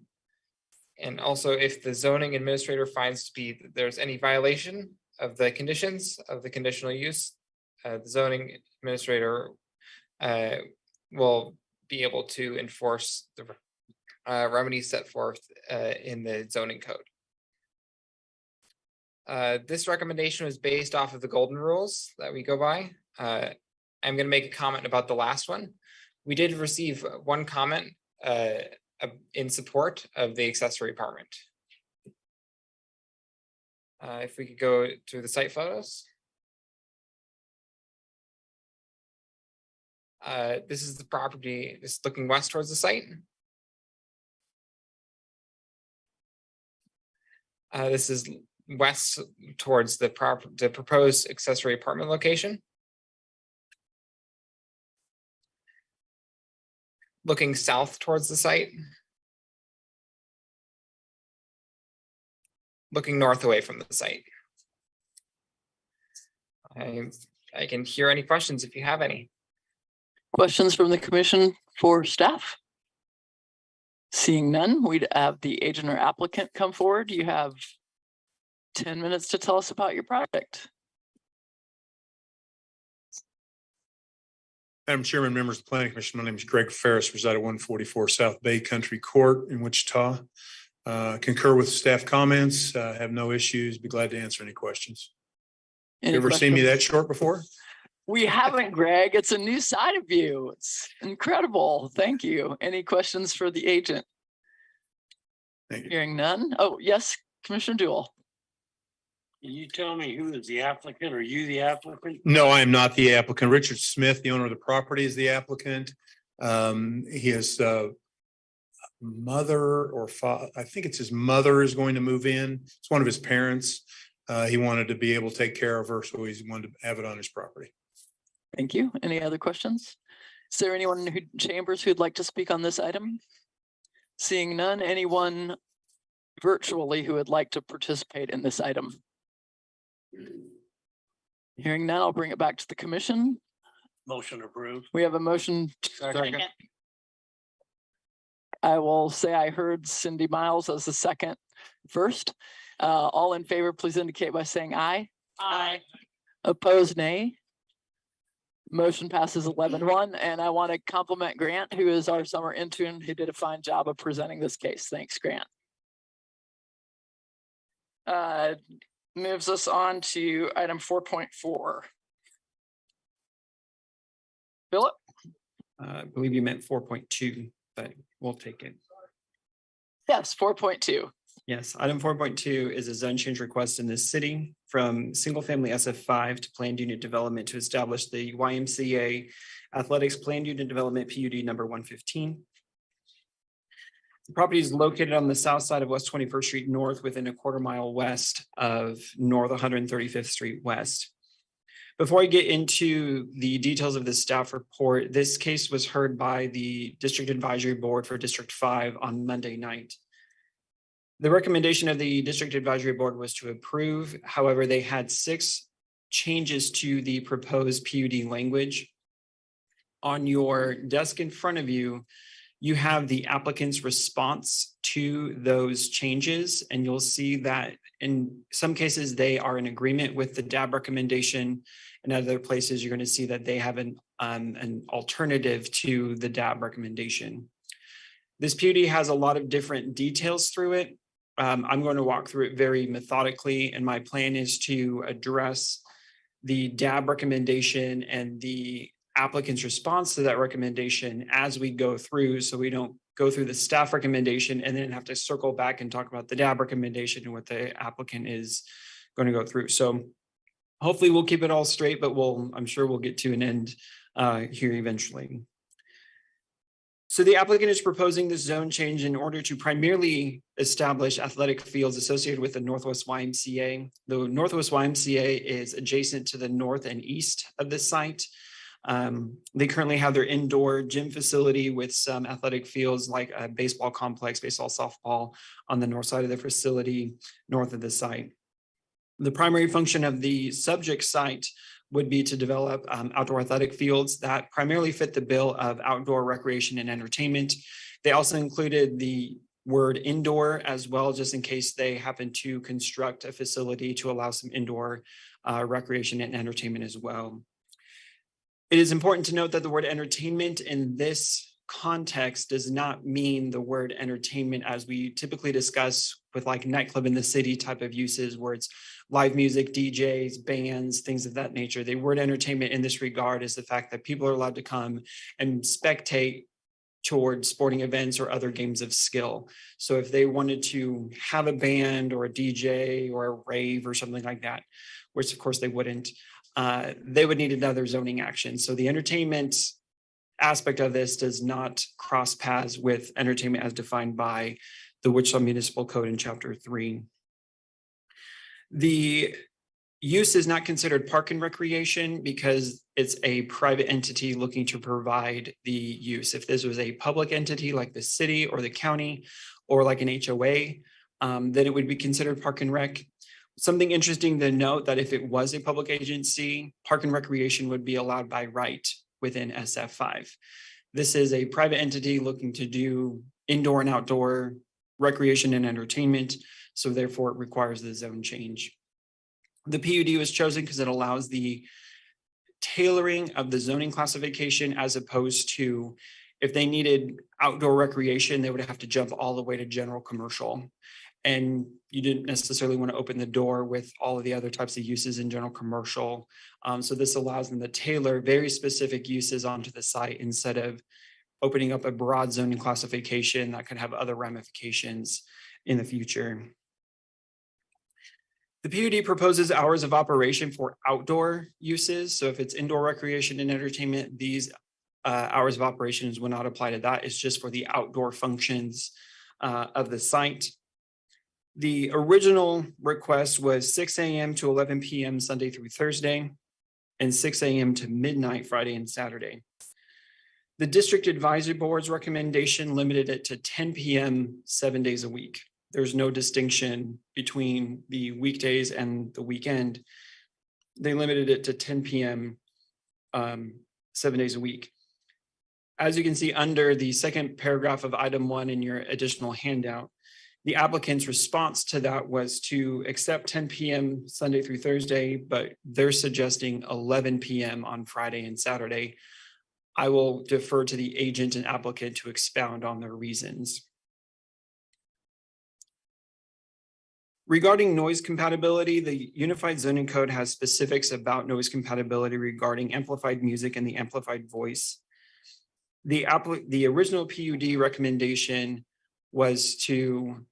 And also, if the zoning administrator finds to be that there's any violation of the conditions of the conditional use, the zoning administrator will be able to enforce the remedies set forth in the zoning code. This recommendation was based off of the golden rules that we go by. I'm going to make a comment about the last one. We did receive one comment in support of the accessory apartment. If we could go to the site photos. This is the property, just looking west towards the site. This is west towards the proposed accessory apartment location. Looking south towards the site. Looking north away from the site. I can hear any questions if you have any. Questions from the commission for staff? Seeing none, we'd have the agent or applicant come forward. You have 10 minutes to tell us about your project. Madam Chairman, members of the Planning Commission, my name is Greg Ferris, reside at 144 South Bay Country Court in Wichita. Concur with staff comments, have no issues, be glad to answer any questions. Any You ever seen me questions? that short before? We haven't, Greg. It's a new side of you. It's incredible. Thank you. Any questions for the agent? Thank you. Hearing none. Oh, yes, Commissioner Duell. Can you tell me who is the applicant? Are you the applicant? No, I am not the applicant. Richard Smith, the owner of the property, is the applicant. His mother or father, I think it's his mother, is going to move in. It's one of his parents. He wanted to be able to take care of her, so he wanted to have it on his property. Thank you. Any other questions? Is there anyone in chambers who'd like to speak on this item? Seeing none, anyone virtually who would like to participate in this item? Hearing none, I'll bring it back to the commission. Motion approved. We have a motion. I will say I heard Cindy Miles as the second first. All in favor, please indicate by saying aye. Aye. Opposed, nay. Motion passes 11-1, and I want to compliment Grant, who is our summer intern, who did a fine job of presenting this case. Thanks, Grant. Moves us on to item 4.4. Philip? I believe you meant 4.2, but we'll take it. Yes, 4.2. Yes, item 4.2 is a zone change request in this city from single family SF5 to planned unit development to establish the YMCA Athletics Planned Unit Development PUD number 115. The property is located on the south side of West 21st Street North, within a quarter mile west of North 135th Street West. Before I get into the details of the staff report, this case was heard by the District Advisory Board for District 5 on Monday night. The recommendation of the District Advisory Board was to approve. However, they had 6 changes to the proposed PUD language. On your desk in front of you, you have the applicant's response to those changes, and you'll see that in some cases they are in agreement with the DAB recommendation. In other places, you're going to see that they have an alternative to the DAB recommendation. This PUD has a lot of different details through it. I'm going to walk through it very methodically, and my plan is to address the DAB recommendation and the applicant's response to that recommendation as we go through, so we don't go through the staff recommendation and then have to circle back and talk about the DAB recommendation and what the applicant is going to go through. So hopefully we'll keep it all straight, but I'm sure we'll get to an end here eventually. So the applicant is proposing this zone change in order to primarily establish athletic fields associated with the Northwest YMCA. The Northwest YMCA is adjacent to the north and east of this site. They currently have their indoor gym facility with some athletic fields like a baseball complex, baseball, softball on the north side of the facility, north of the site. The primary function of the subject site would be to develop outdoor athletic fields that primarily fit the bill of outdoor recreation and entertainment. They also included the word indoor as well, just in case they happen to construct a facility to allow some indoor recreation and entertainment as well. It is important to note that the word entertainment in this context does not mean the word entertainment as we typically discuss with like nightclub in the city type of uses where it's live music, DJs, bands, things of that nature. The word entertainment in this regard is the fact that people are allowed to come and spectate towards sporting events or other games of skill. So if they wanted to have a band or a DJ or a rave or something like that, which of course they wouldn't, they would need another zoning action. So the entertainment aspect of this does not cross paths with entertainment as defined by the Wichita Municipal Code in Chapter 3. The use is not considered park and recreation because it's a private entity looking to provide the use. If this was a public entity like the city or the county or like an HOA, then it would be considered park and rec. Something interesting to note that if it was a public agency, park and recreation would be allowed by right within SF5. This is a private entity looking to do indoor and outdoor recreation and entertainment, so therefore it requires the zone change. The PUD was chosen because it allows the tailoring of the zoning classification as opposed to if they needed outdoor recreation, they would have to jump all the way to general commercial. And you didn't necessarily want to open the door with all of the other types of uses in general commercial. So this allows them to tailor very specific uses onto the site instead of opening up a broad zoning classification that could have other ramifications in the future. The PUD proposes hours of operation for outdoor uses. So if it's indoor recreation and entertainment, these hours of operations will not apply to that. It's just for the outdoor functions of the site. The original request was 6 a.m. to 11 p.m. Sunday through Thursday and 6 a.m. to midnight Friday and Saturday. The district advisory board's recommendation limited it to 10 p.m. 7 days a week. There's no distinction between the weekdays and the weekend. They limited it to 10 p.m. 7 days a week. As you can see under the second paragraph of item 1 in your additional handout, the applicant's response to that was to accept 10 p.m. Sunday through Thursday, but they're suggesting 11 p.m. on Friday and Saturday. I will defer to the agent and applicant to expound on their reasons. Regarding noise compatibility, the Unified Zoning Code has specifics about noise compatibility regarding amplified music and the amplified voice. The original PUD recommendation was to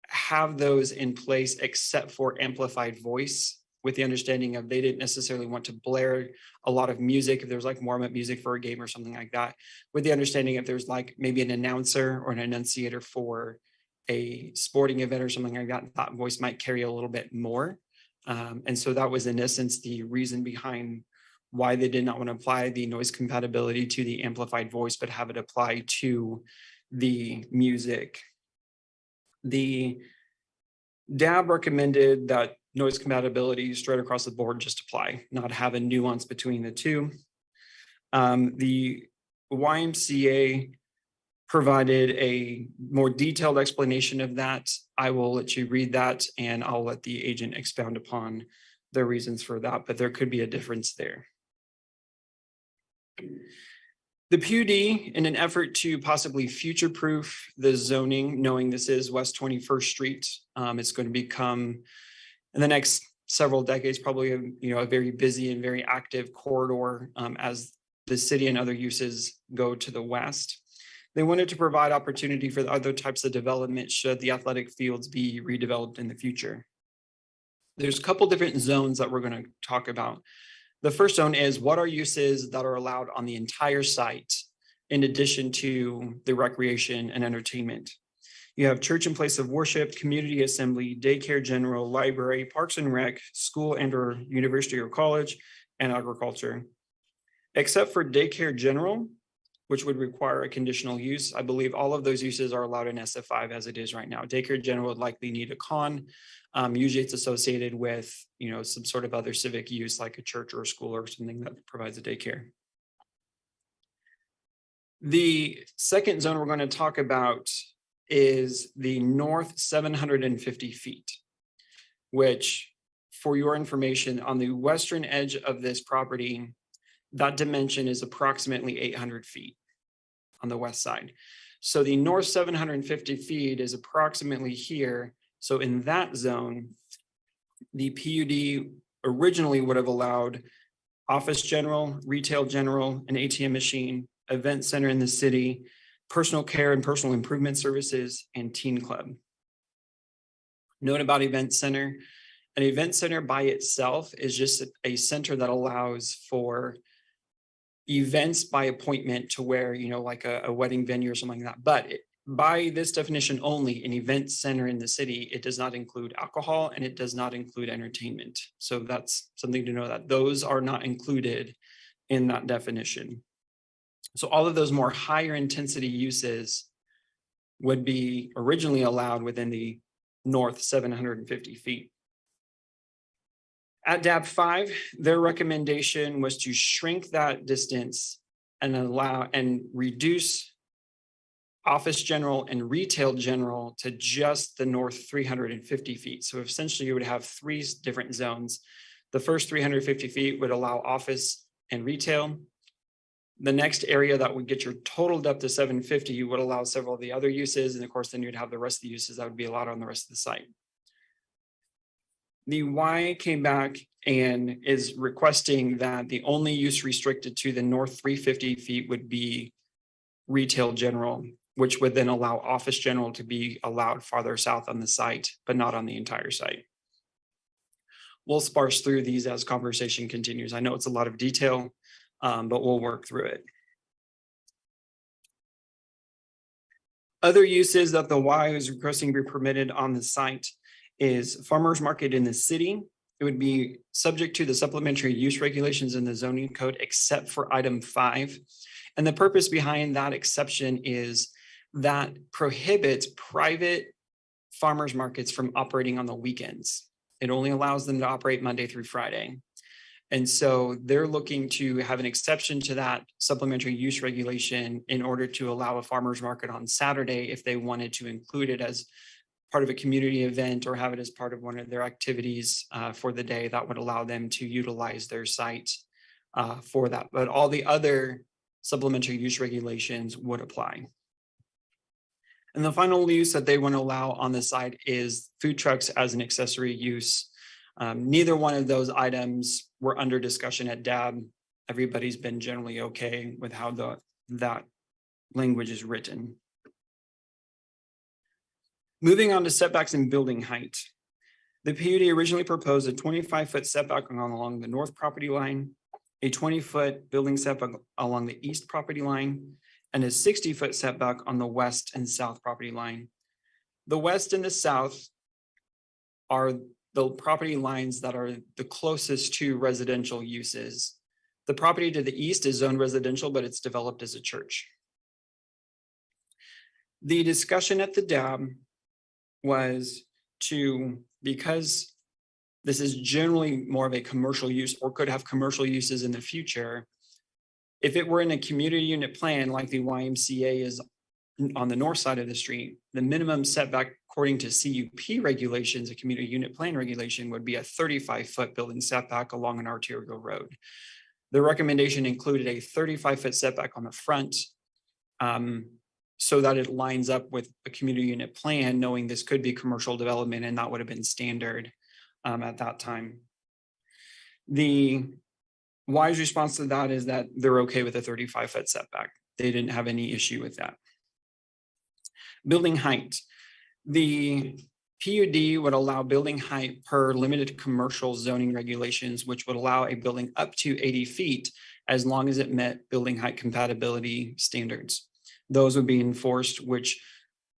have those in place except for amplified voice, with the understanding of they didn't necessarily want to blare a lot of music if there's like warm-up music for a game or something like that, with the understanding if there's like maybe an announcer or an enunciator for a sporting event or something like that, that voice might carry a little bit more. And so that was in essence the reason behind why they did not want to apply the noise compatibility to the amplified voice, but have it apply to the music. The DAB recommended that noise compatibility straight across the board just apply, not have a nuance between the two. The YMCA provided a more detailed explanation of that. I will let you read that and I'll let the agent expound upon the reasons for that, but there could be a difference there. The PUD, in an effort to possibly future-proof the zoning, knowing this is West 21st Street, it's going to become, in the next several decades, probably a very busy and very active corridor as the city and other uses go to the west. They wanted to provide opportunity for the other types of development should the athletic fields be redeveloped in the future. There's a couple different zones that we're going to talk about. The first zone is what are uses that are allowed on the entire site in addition to the recreation and entertainment. You have church and place of worship, community assembly, daycare general, library, parks and rec, school and or university or college, and agriculture. Except for daycare general, which would require a conditional use, I believe all of those uses are allowed in SF5 as it is right now. Daycare general would likely need a con. Usually it's associated with, some sort of other civic use like a church or a school or something that provides a daycare. The second zone we're going to talk about is the north 750 feet, which, for your information, on the western edge of this property, that dimension is approximately 800 feet on the west side. So the north 750 feet is approximately here. So in that zone, the PUD originally would have allowed office general, retail general, an ATM machine, event center in the city, personal care and personal improvement services, and teen club. Note about event center. An event center by itself is just a center that allows for events by appointment to where, like a wedding venue or something like that. But by this definition only, an event center in the city, it does not include alcohol and it does not include entertainment. So that's something to know, that those are not included in that definition. So all of those more higher intensity uses would be originally allowed within the north 750 feet. At DAB 5, their recommendation was to shrink that distance and allow and reduce office general and retail general to just the north 350 feet. So essentially you would have three different zones. The first 350 feet would allow office and retail. The next area that would get your total depth to 750, you would allow several of the other uses. And of course, then you'd have the rest of the uses that would be allowed on the rest of the site. The Y came back and is requesting that the only use restricted to the north 350 feet would be retail general, which would then allow office general to be allowed farther south on the site, but not on the entire site. We'll sparse through these as conversation continues. I know it's a lot of detail, but we'll work through it. Other uses that the Y is requesting be permitted on the site is farmers market in the city. It would be subject to the supplementary use regulations in the zoning code, except for item 5. And the purpose behind that exception is that prohibits private farmers markets from operating on the weekends. It only allows them to operate Monday through Friday. And so they're looking to have an exception to that supplementary use regulation in order to allow a farmer's market on Saturday if they wanted to include it as part of a community event or have it as part of one of their activities for the day. That would allow them to utilize their site for that. But all the other supplementary use regulations would apply. And the final use that they want to allow on the site is food trucks as an accessory use. Neither one of those items were under discussion at DAB. Everybody's been generally okay with how that language is written. Moving on to setbacks and building height. The PUD originally proposed a 25-foot setback along the north property line, a 20-foot building setback along the east property line, and a 60-foot setback on the west and south property line. The west and the south are the property lines that are the closest to residential uses. The property to the east is zoned residential, but it's developed as a church. The discussion at the DAB was because this is generally more of a commercial use or could have commercial uses in the future, if it were in a community unit plan like the YMCA is on the north side of the street, the minimum setback according to CUP regulations, a community unit plan regulation, would be a 35-foot building setback along an arterial road. The recommendation included a 35-foot setback on the front so that it lines up with a community unit plan, knowing this could be commercial development, and that would have been standard at that time. The Y's response to that is that they're okay with a 35-foot setback. They didn't have any issue with that. Building height. The PUD would allow building height per limited commercial zoning regulations, which would allow a building up to 80 feet as long as it met building height compatibility standards. Those would be enforced, which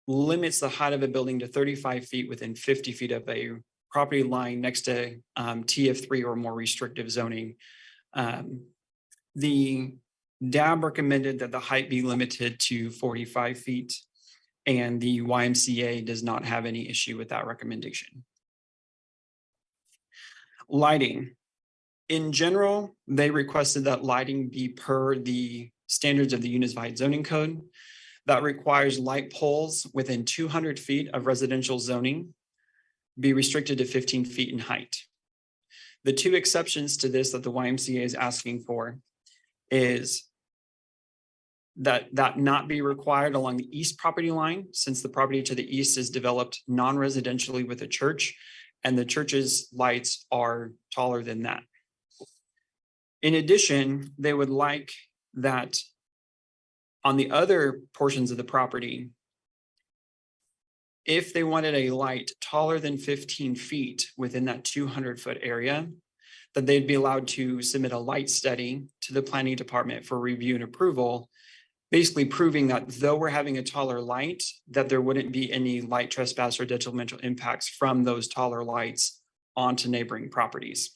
limits the height of a building to 35 feet within 50 feet of a property line next to TF3 or more restrictive zoning. The DAB recommended that the height be limited to 45 feet, and the YMCA does not have any issue with that recommendation. Lighting. In general, they requested that lighting be per the standards of the Unified Zoning Code. That requires light poles within 200 feet of residential zoning be restricted to 15 feet in height. The two exceptions to this that the YMCA is asking for is that not be required along the east property line, since the property to the east is developed non-residentially with a church, and the church's lights are taller than that. In addition, they would like that on the other portions of the property, if they wanted a light taller than 15 feet within that 200-foot area, that they'd be allowed to submit a light study to the planning department for review and approval, basically proving that though we're having a taller light, that there wouldn't be any light trespass or detrimental impacts from those taller lights onto neighboring properties.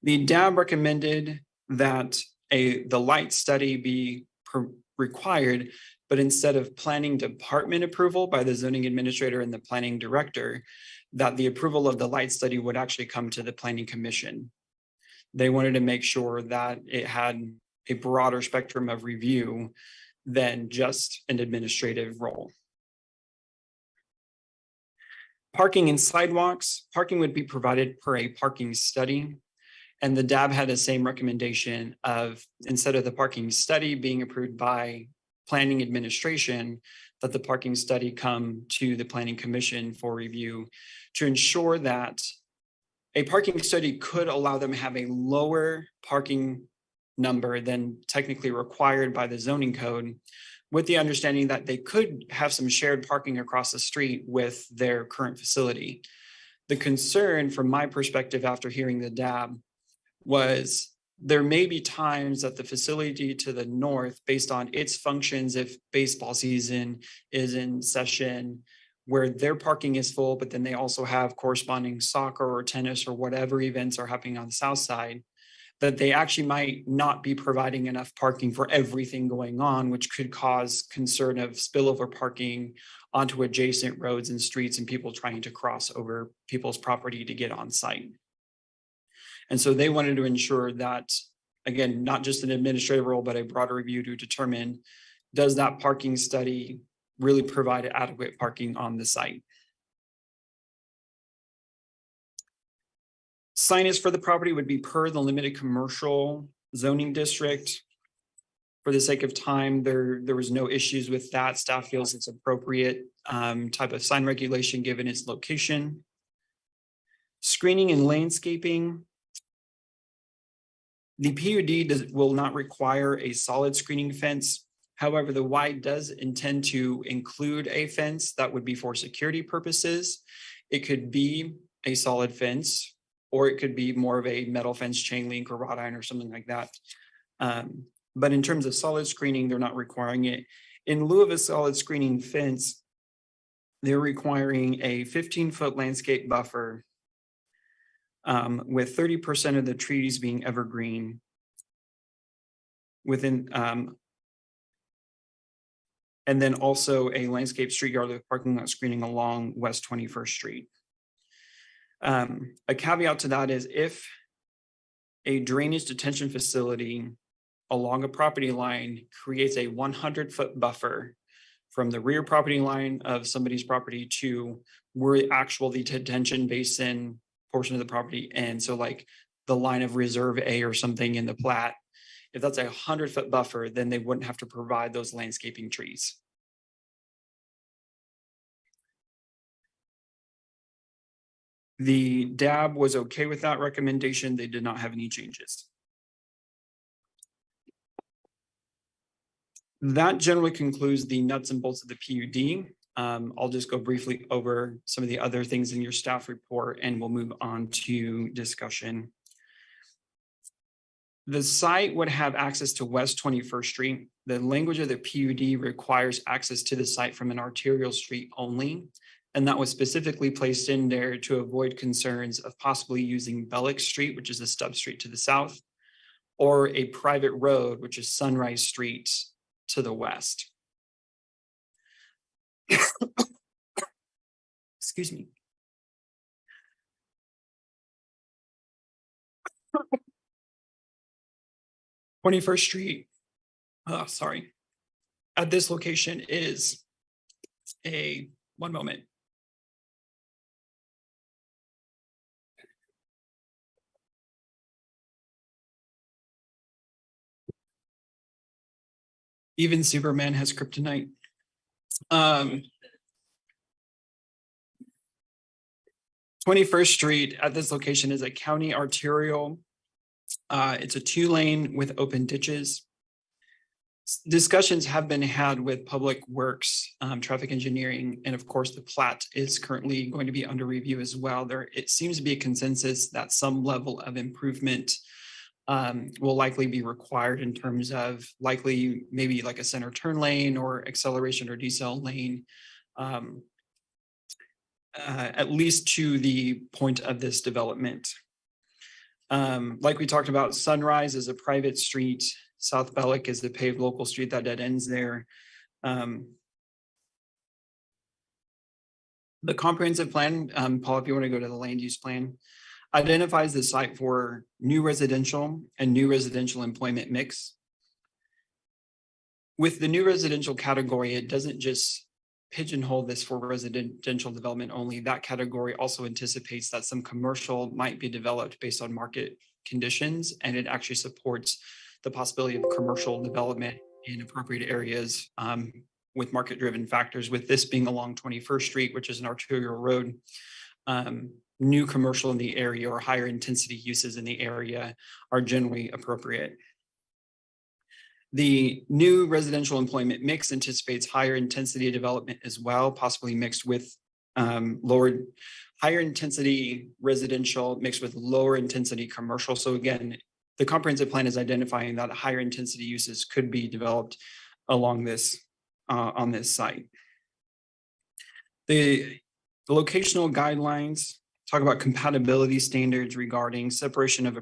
The DAB recommended that the light study be required, but instead of planning department approval by the zoning administrator and the planning director, that the approval of the light study would actually come to the planning commission. They wanted to make sure that it had a broader spectrum of review than just an administrative role. Parking and sidewalks. Parking would be provided per a parking study. And the DAB had the same recommendation of, instead of the parking study being approved by planning administration, that the parking study come to the planning commission for review to ensure that a parking study could allow them to have a lower parking number than technically required by the zoning code, with the understanding that they could have some shared parking across the street with their current facility. The concern from my perspective after hearing the DAB was there may be times that the facility to the north, based on its functions, if baseball season is in session, where their parking is full, but then they also have corresponding soccer or tennis or whatever events are happening on the south side, that they actually might not be providing enough parking for everything going on, which could cause concern of spillover parking onto adjacent roads and streets and people trying to cross over people's property to get on site. And so they wanted to ensure that, again, not just an administrative role, but a broader review to determine, does that parking study really provide adequate parking on the site? Signage for the property would be per the limited commercial zoning district. For the sake of time, there was no issues with that. Staff feels it's appropriate type of sign regulation given its location. Screening and landscaping. The PUD will not require a solid screening fence. However, the Y does intend to include a fence that would be for security purposes. It could be a solid fence, or it could be more of a metal fence, chain link, or wrought iron or something like that. But in terms of solid screening, they're not requiring it. In lieu of a solid screening fence, they're requiring a 15-foot landscape buffer with 30% of the trees being evergreen within, and then also a landscape street yard with parking lot screening along West 21st Street. A caveat to that is if a drainage detention facility along a property line creates a 100-foot buffer from the rear property line of somebody's property to where the detention basin portion of the property ends. So like the line of reserve A or something in the plat, if that's a 100-foot buffer, then they wouldn't have to provide those landscaping trees. The DAB was okay with that recommendation. They did not have any changes. That generally concludes the nuts and bolts of the PUD. I'll just go briefly over some of the other things in your staff report and we'll move on to discussion. The site would have access to West 21st Street. The language of the PUD requires access to the site from an arterial street only. And that was specifically placed in there to avoid concerns of possibly using Bellick Street, which is a stub street to the south, or a private road, which is Sunrise Street to the west. Excuse me. "21st Street, sorry, at this location is one moment. Even Superman has kryptonite. 21st Street at this location is a county arterial. It's a 2-lane with open ditches. Discussions have been had with Public Works, traffic engineering, and of course, the plat is currently going to be under review as well. It seems to be a consensus that some level of improvement will likely be required in terms of likely maybe like a center turn lane or acceleration or decel lane. At least to the point of this development. Like we talked about, Sunrise is a private street. South Bellick is the paved local street that dead ends there. The comprehensive plan, Paul, if you want to go to the land use plan, identifies the site for new residential and new residential employment mix. With the new residential category, it doesn't just pigeonhole this for residential development only. That category also anticipates that some commercial might be developed based on market conditions, and it actually supports the possibility of commercial development in appropriate areas with market-driven factors. With this being along 21st Street, which is an arterial road, new commercial in the area or higher intensity uses in the area are generally appropriate. The new residential employment mix anticipates higher intensity development as well, possibly mixed with higher intensity residential mixed with lower intensity commercial. So again, the comprehensive plan is identifying that higher intensity uses could be developed along this on this site. The locational guidelines talk about compatibility standards regarding separation of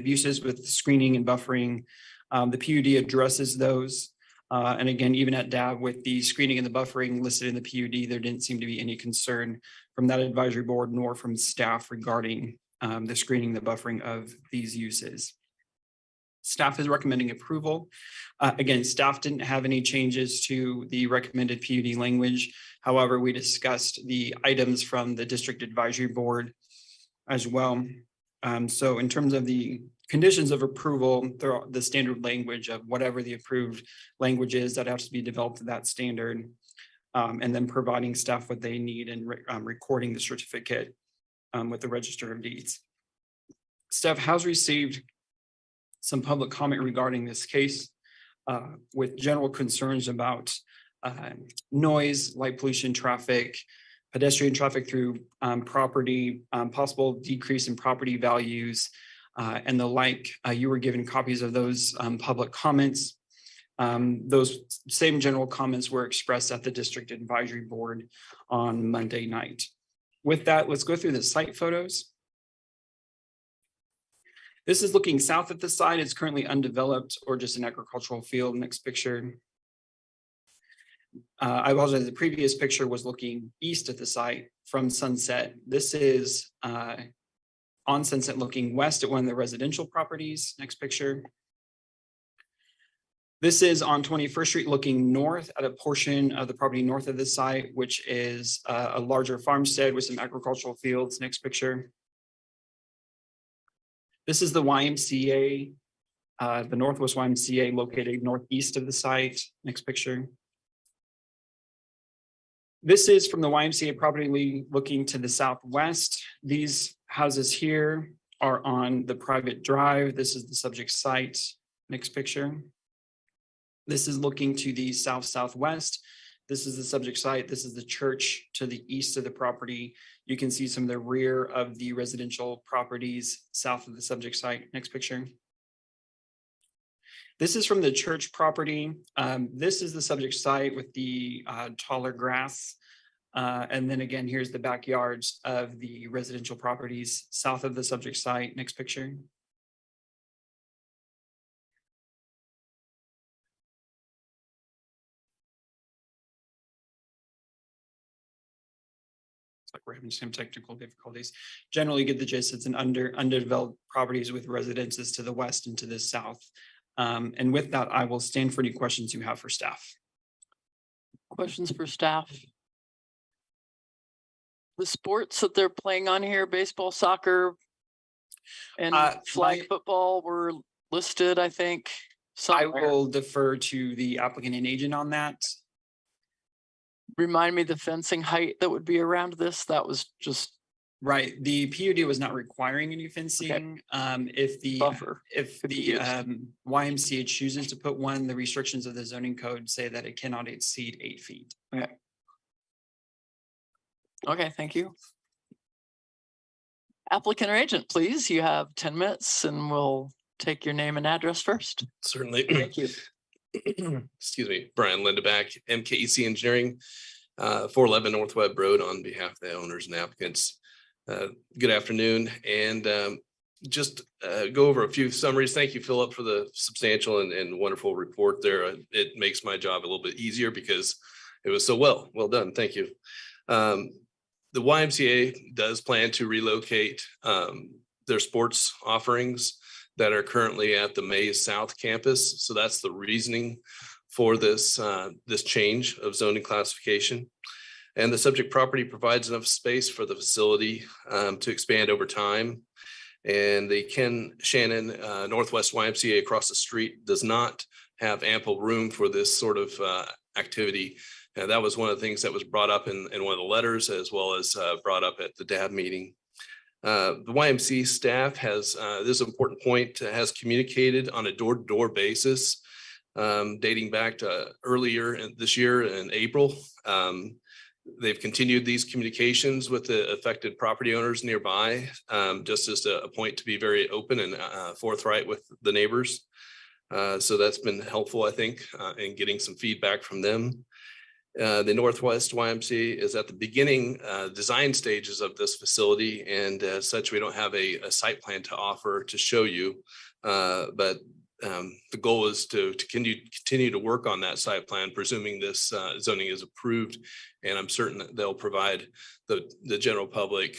uses with screening and buffering. The PUD addresses those. And again, even at DAB with the screening and the buffering listed in the PUD, there didn't seem to be any concern from that advisory board nor from staff regarding the screening, the buffering of these uses. Staff is recommending approval. Again, staff didn't have any changes to the recommended PUD language. However, we discussed the items from the district advisory board as well. So in terms of the conditions of approval, there are the standard language of whatever the approved language is that has to be developed to that standard, and then providing staff what they need and recording the certificate with the Register of Deeds. Staff has received some public comment regarding this case with general concerns about noise, light pollution, traffic, pedestrian traffic through property, possible decrease in property values, and the like. You were given copies of those public comments. Those same general comments were expressed at the district advisory board on Monday night. With that, let's go through the site photos. This is looking south at the site. It's currently undeveloped or just an agricultural field. Next picture. I apologize, the previous picture was looking east at the site from Sunset. This is on Sunset looking west at one of the residential properties. Next picture. This is on 21st Street looking north at a portion of the property north of the site, which is a larger farmstead with some agricultural fields. Next picture. This is the YMCA, the Northwest YMCA located northeast of the site. Next picture. This is from the YMCA property looking to the southwest. These houses here are on the private drive. This is the subject site. Next picture. This is looking to the south-southwest. This is the subject site. This is the church to the east of the property. You can see some of the rear of the residential properties south of the subject site. Next picture. This is from the church property. This is the subject site with the taller grass. And then again, here's the backyards of the residential properties south of the subject site. Next picture. Like we're having some technical difficulties. Generally get the gist. It's an undeveloped properties with residences to the west and to the south. And with that, I will stand for any questions you have for staff. Questions for staff? The sports that they're playing on here, baseball, soccer, and flag football were listed, I think. Somewhere. I will defer to the applicant and agent on that. Remind me the fencing height that would be around this. That was just right. The PUD was not requiring any fencing. If the buffer. If the YMCA chooses to put one, the restrictions of the zoning code say that it cannot exceed 8 feet. Okay. Okay, thank you. Applicant or agent, please. You have 10 minutes and we'll take your name and address first. Certainly. Thank you. Excuse me, Brian Lindeback, MKEC Engineering, 411 North Webb Road on behalf of the owners and applicants. Good afternoon, and just go over a few summaries. Thank you, Philip, for the substantial and wonderful report there. It makes my job a little bit easier because it was so well done. Thank you. The YMCA does plan to relocate their sports offerings that are currently at the Mays South campus. So that's the reasoning for this this change of zoning classification. And the subject property provides enough space for the facility to expand over time. And the Ken Shannon Northwest YMCA across the street does not have ample room for this sort of activity. And that was one of the things that was brought up in one of the letters, as well as brought up at the DAB meeting. The YMCA staff has, this important point, has communicated on a door-to-door basis dating back to earlier this year in April. They've continued these communications with the affected property owners nearby, just as a point to be very open and forthright with the neighbors. So that's been helpful, I think, in getting some feedback from them. The Northwest YMCA is at the beginning design stages of this facility, and as such, we don't have a site plan to offer to show you. But the goal is to continue to work on that site plan, presuming this zoning is approved, and I'm certain that they'll provide the general public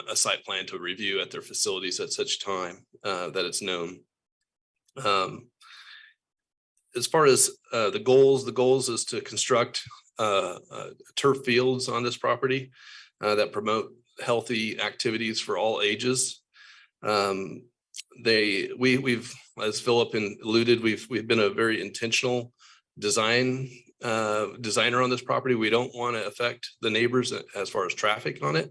a site plan to review at their facilities at such time that it's known. As far as the goals is to construct turf fields on this property that promote healthy activities for all ages. We've, as Philip alluded, we've been a very intentional designer on this property. We don't want to affect the neighbors as far as traffic on it.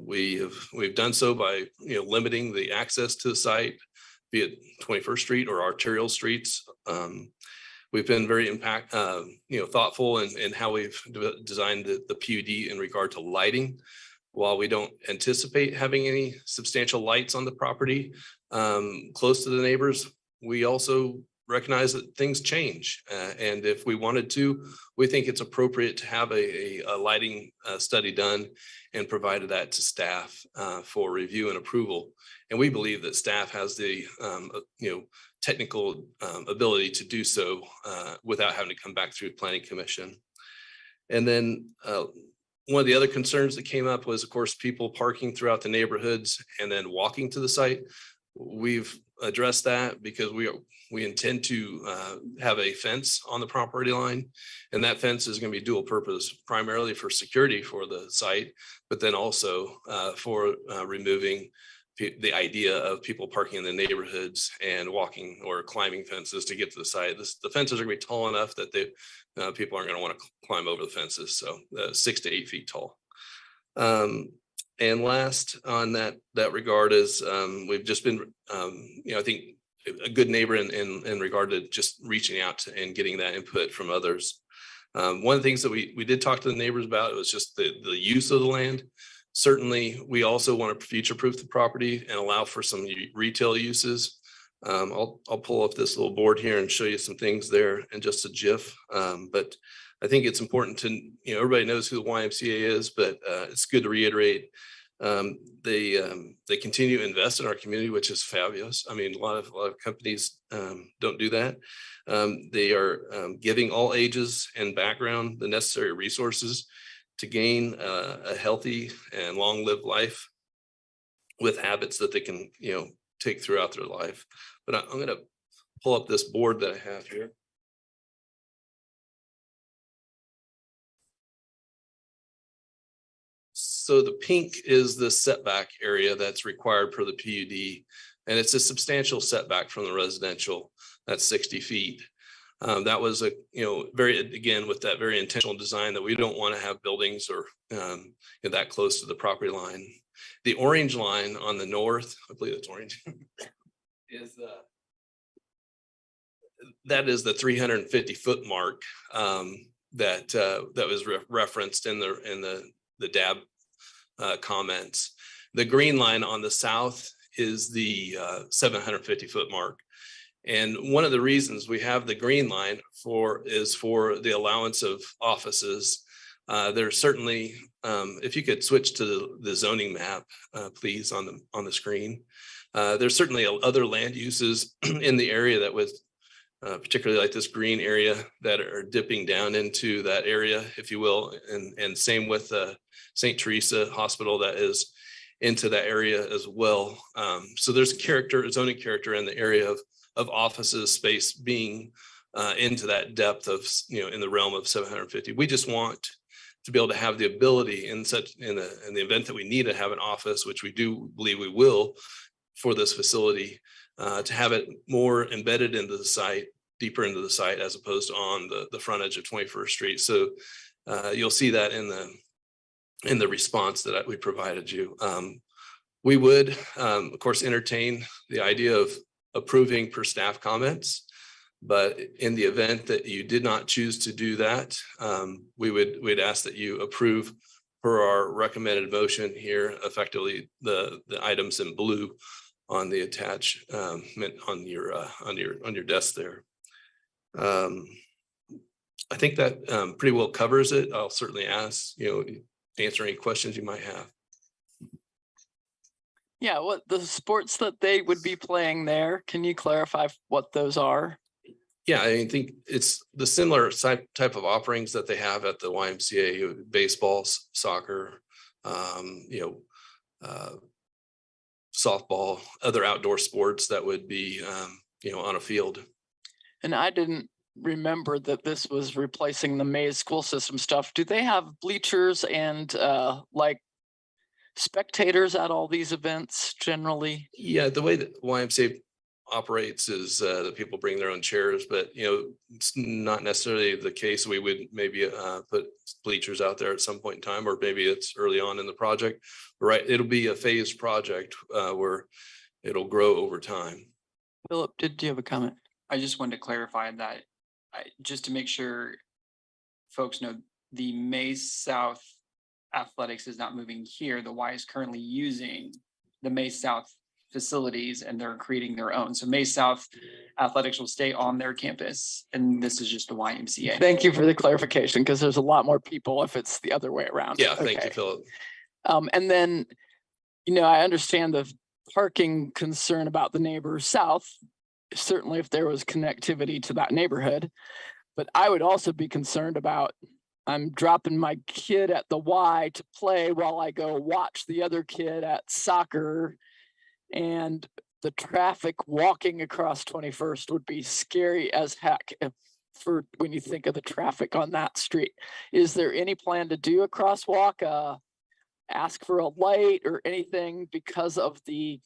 We've done so by limiting the access to the site, be it 21st Street or arterial streets. We've been very thoughtful in how we've designed the PUD in regard to lighting. While we don't anticipate having any substantial lights on the property close to the neighbors, we also recognize that things change. And if we wanted to, we think it's appropriate to have a lighting study done and provided that to staff for review and approval. And we believe that staff has the technical ability to do so without having to come back through planning commission. And then one of the other concerns that came up was, of course, people parking throughout the neighborhoods and then walking to the site. We've addressed that because we intend to have a fence on the property line, and that fence is going to be dual purpose, primarily for security for the site, but then also for removing the idea of people parking in the neighborhoods and walking or climbing fences to get to the site. The fences are going to be tall enough that people aren't going to want to climb over the fences. So 6 to 8 feet tall. And last on that regard is we've just been, I think, a good neighbor in regard to just reaching out and getting that input from others. One of the things that we did talk to the neighbors about, it was just the use of the land. Certainly, we also want to future-proof the property and allow for some retail uses. I'll pull up this little board here and show you some things there in just a jiff. But I think it's important to, everybody knows who the YMCA is, but it's good to reiterate. They continue to invest in our community, which is fabulous. I mean, a lot of companies don't do that. They are giving all ages and background the necessary resources to gain a healthy and long-lived life with habits that they can, take throughout their life. But I'm going to pull up this board that I have here. So the pink is the setback area that's required per the PUD, and it's a substantial setback from the residential. That's 60 feet. That was again, with that very intentional design that we don't want to have buildings or that close to the property line. The orange line on the north, I believe it's orange, is that is the 350-foot mark that was referenced in the DAB comments. The green line on the south is the 750-foot mark. And one of the reasons we have the green line is for the allowance of offices. There's certainly, if you could switch to the zoning map, please, on the screen. There's certainly other land uses in the area that was particularly like this green area that are dipping down into that area, if you will, and same with the St. Teresa Hospital that is into that area as well. So there's a zoning character in the area of offices space being into that depth of, in the realm of 750. We just want to be able to have the ability in the event that we need to have an office, which we do believe we will for this facility, to have it more embedded into the site, deeper into the site, as opposed to on the front edge of 21st Street. So you'll see that in the response that we provided you. We would, of course, entertain the idea of approving per staff comments, but in the event that you did not choose to do that, we'd ask that you approve per our recommended motion here, effectively the items in blue on the attachment on your desk there. I think that pretty well covers it. I'll certainly answer any questions you might have. Yeah, what the sports that they would be playing there, can you clarify what those are? Yeah, I think it's the similar type of offerings that they have at the YMCA: baseball, soccer, softball, other outdoor sports that would be, on a field. And I didn't remember that this was replacing the Mays school system stuff. Do they have bleachers and like spectators at all these events generally? Yeah, the way that YMCA operates is that people bring their own chairs, but it's not necessarily the case. We would maybe put bleachers out there at some point in time, or maybe it's early on in the project. Right, it'll be a phased project where it'll grow over time. Philip, did you have a comment? I just wanted to clarify that, just to make sure folks know, the Mays South Athletics is not moving here. The Y is currently using the Mays South facilities and they're creating their own. So Mays South Athletics will stay on their campus, and this is just a YMCA. Thank you for the clarification, because there's a lot more people if it's the other way around. Yeah, thank you, Philip. And then, I understand the parking concern about the neighbors south, certainly if there was connectivity to that neighborhood, but I would also be concerned about, I'm dropping my kid at the Y to play while I go watch the other kid at soccer, and the traffic walking across 21st would be scary as heck for when you think of the traffic on that street. Is there any plan to do a crosswalk, ask for a light or anything because of the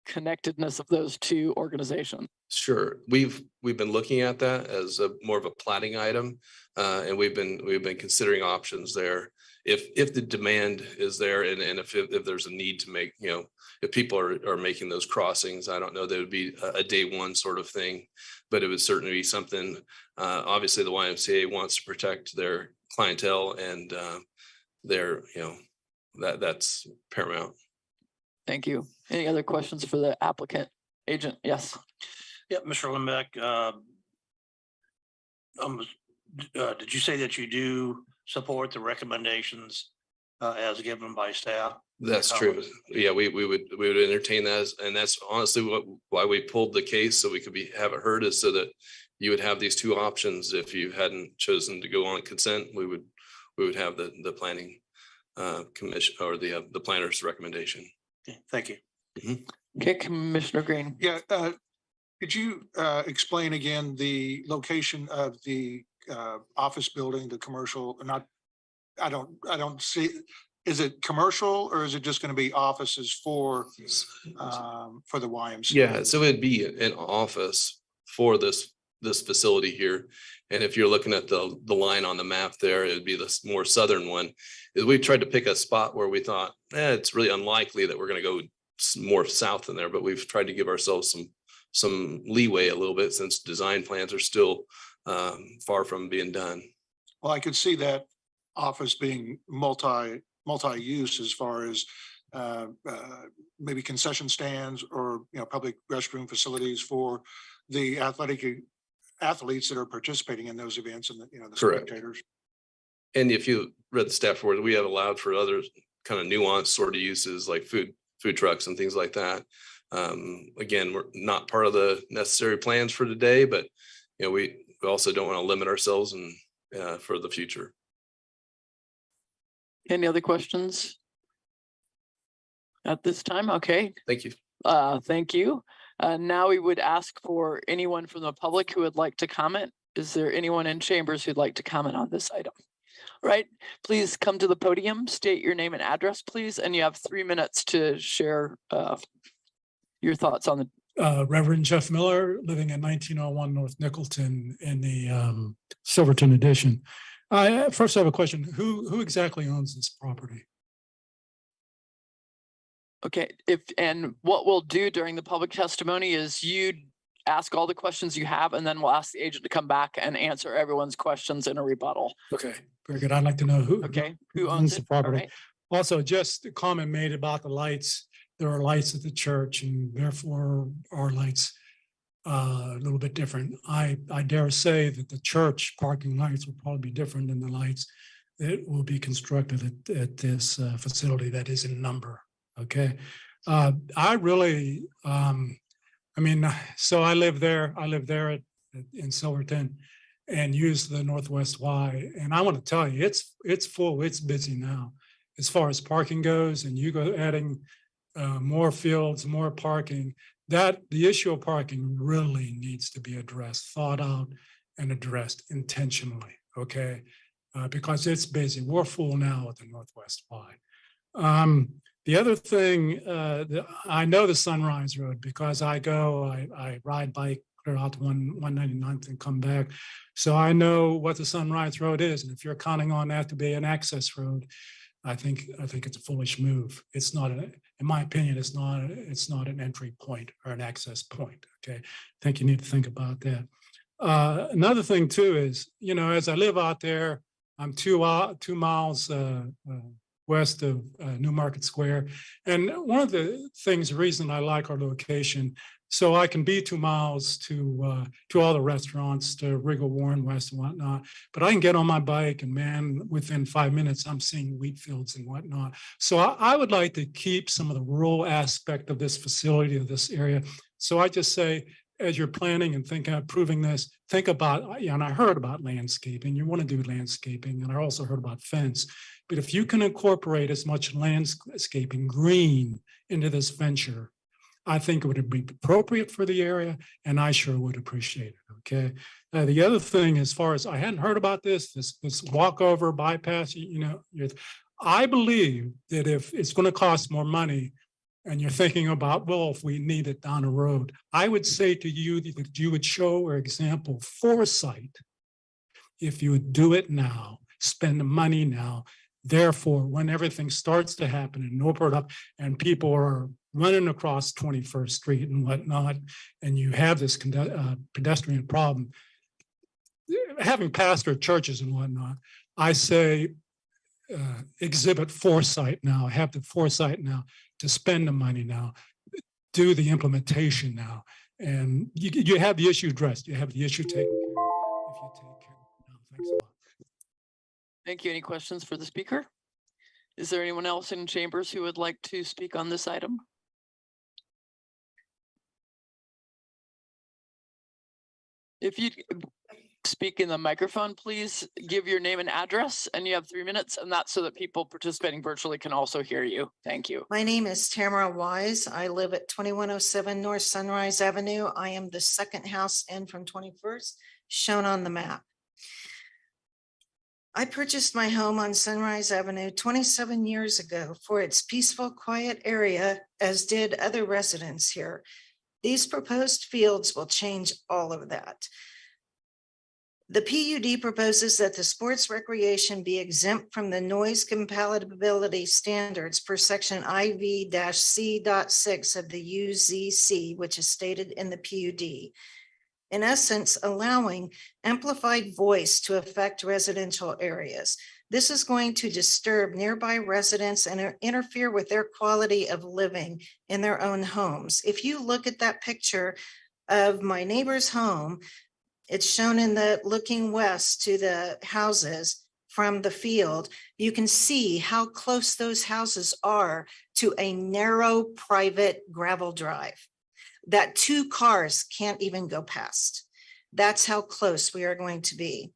connectedness of those two organizations? Sure, we've been looking at that as more of a planning item, and we've been considering options there. if the demand is there and if there's a need to make, if people are making those crossings, I don't know, that would be a day one sort of thing, but it would certainly be something. Obviously the YMCA wants to protect their clientele and their, that's paramount. Thank you. Any other questions for the applicant agent? Yes. Yeah, Mr. Limbeck, did you say that you do support the recommendations as given by staff? That's true. Yeah, we would entertain that, and that's honestly why we pulled the case, so we could have it heard, is so that you would have these two options. If you hadn't chosen to go on consent, we would have the planning commission or the planner's recommendation. Okay, thank you. Okay, Commissioner Green. Yeah, could you explain again the location of the office building, the commercial, I don't see, is it commercial or is it just going to be offices for the YMCA? Yeah, so it'd be an office for this facility here. And if you're looking at the line on the map there, it would be the more southern one. We tried to pick a spot where we thought, it's really unlikely that we're going to go more south in there, but we've tried to give ourselves some leeway a little bit, since design plans are still far from being done. Well, I could see that office being multi-use as far as maybe concession stands or, public restroom facilities for the athletes that are participating in those events and the Correct. spectators. And if you read the staff report, we have allowed for other kind of nuanced sort of uses like food trucks and things like that. Again, we're not part of the necessary plans for today, but we also don't want to limit ourselves and for the future. Any other questions at this time? Okay. Thank you. Thank you. Now we would ask for anyone from the public who would like to comment. Is there anyone in chambers who'd like to comment on this item? Right, please come to the podium, state your name and address, please, and you have 3 minutes to share your thoughts on the. Reverend Jeff Miller, living at 1901 North Nicholton in the Silverton edition. I first have a question. Who exactly owns this property? Okay, and what we'll do during the public testimony is you ask all the questions you have, and then we'll ask the agent to come back and answer everyone's questions in a rebuttal. Okay, very good. I'd like to know who owns the it. property. Right. Also, just a comment made about the lights. There are lights at the church, and therefore our lights a little bit different. I dare say that the church parking lights will probably be different than the lights that will be constructed at this facility that is in number. Okay, I really, so I live there. I live there in Silverton, and use the Northwest Y. And I want to tell you, it's full. It's busy now, as far as parking goes. And you go adding more fields, more parking. The issue of parking really needs to be addressed, thought out, and addressed intentionally. Okay, because it's busy. We're full now at the Northwest Y. The other thing, I know the Sunrise Road because I ride bike clear out to 199th and come back. So I know what the Sunrise Road is. And if you're counting on that to be an access road, I think it's a foolish move. It's not, in my opinion, it's not an entry point or an access point. Okay, I think you need to think about that. Another thing too is, as I live out there, I'm 2 miles west of New Market Square. And one of the reason I like our location, so I can be 2 miles to all the restaurants, to Riggle, Warren West and whatnot, but I can get on my bike and man, within 5 minutes, I'm seeing wheat fields and whatnot. So I would like to keep some of the rural aspect of this facility, of this area. So I just say, as you're planning and thinking of approving this, think about, and I heard about landscaping, you want to do landscaping, and I also heard about fence. But if you can incorporate as much landscaping, green into this venture, I think it would be appropriate for the area, and I sure would appreciate it. Okay. The other thing, as far as I hadn't heard about this walkover bypass, I believe that if it's going to cost more money, and you're thinking about, well, if we need it down the road, I would say to you that you would show or example foresight if you would do it now, spend the money now. Therefore, when everything starts to happen and open up and people are running across 21st Street and whatnot, and you have this pedestrian problem, having pastored churches and whatnot, I say exhibit foresight now, have the foresight now to spend the money now, do the implementation now, and you have the issue addressed. You have the issue taken care of if you take care of it now. Thanks a lot. Thank you. Any questions for the speaker? Is there anyone else in chambers who would like to speak on this item? If you speak in the microphone, please give your name and address, and you have 3 minutes, and that's so that people participating virtually can also hear you. Thank you. My name is Tamara Wise. I live at 2107 North Sunrise Avenue. I am the second house in from 21st, shown on the map. I purchased my home on Sunrise Avenue 27 years ago for its peaceful, quiet area, as did other residents here. These proposed fields will change all of that. The PUD proposes that the sports recreation be exempt from the noise compatibility standards per section IV-C.6 of the UZC, which is stated in the PUD. In essence, allowing amplified voice to affect residential areas. This is going to disturb nearby residents and interfere with their quality of living in their own homes. If you look at that picture of my neighbor's home, it's shown in the looking west to the houses from the field. You can see how close those houses are to a narrow private gravel drive that 2 cars can't even go past. That's how close we are going to be.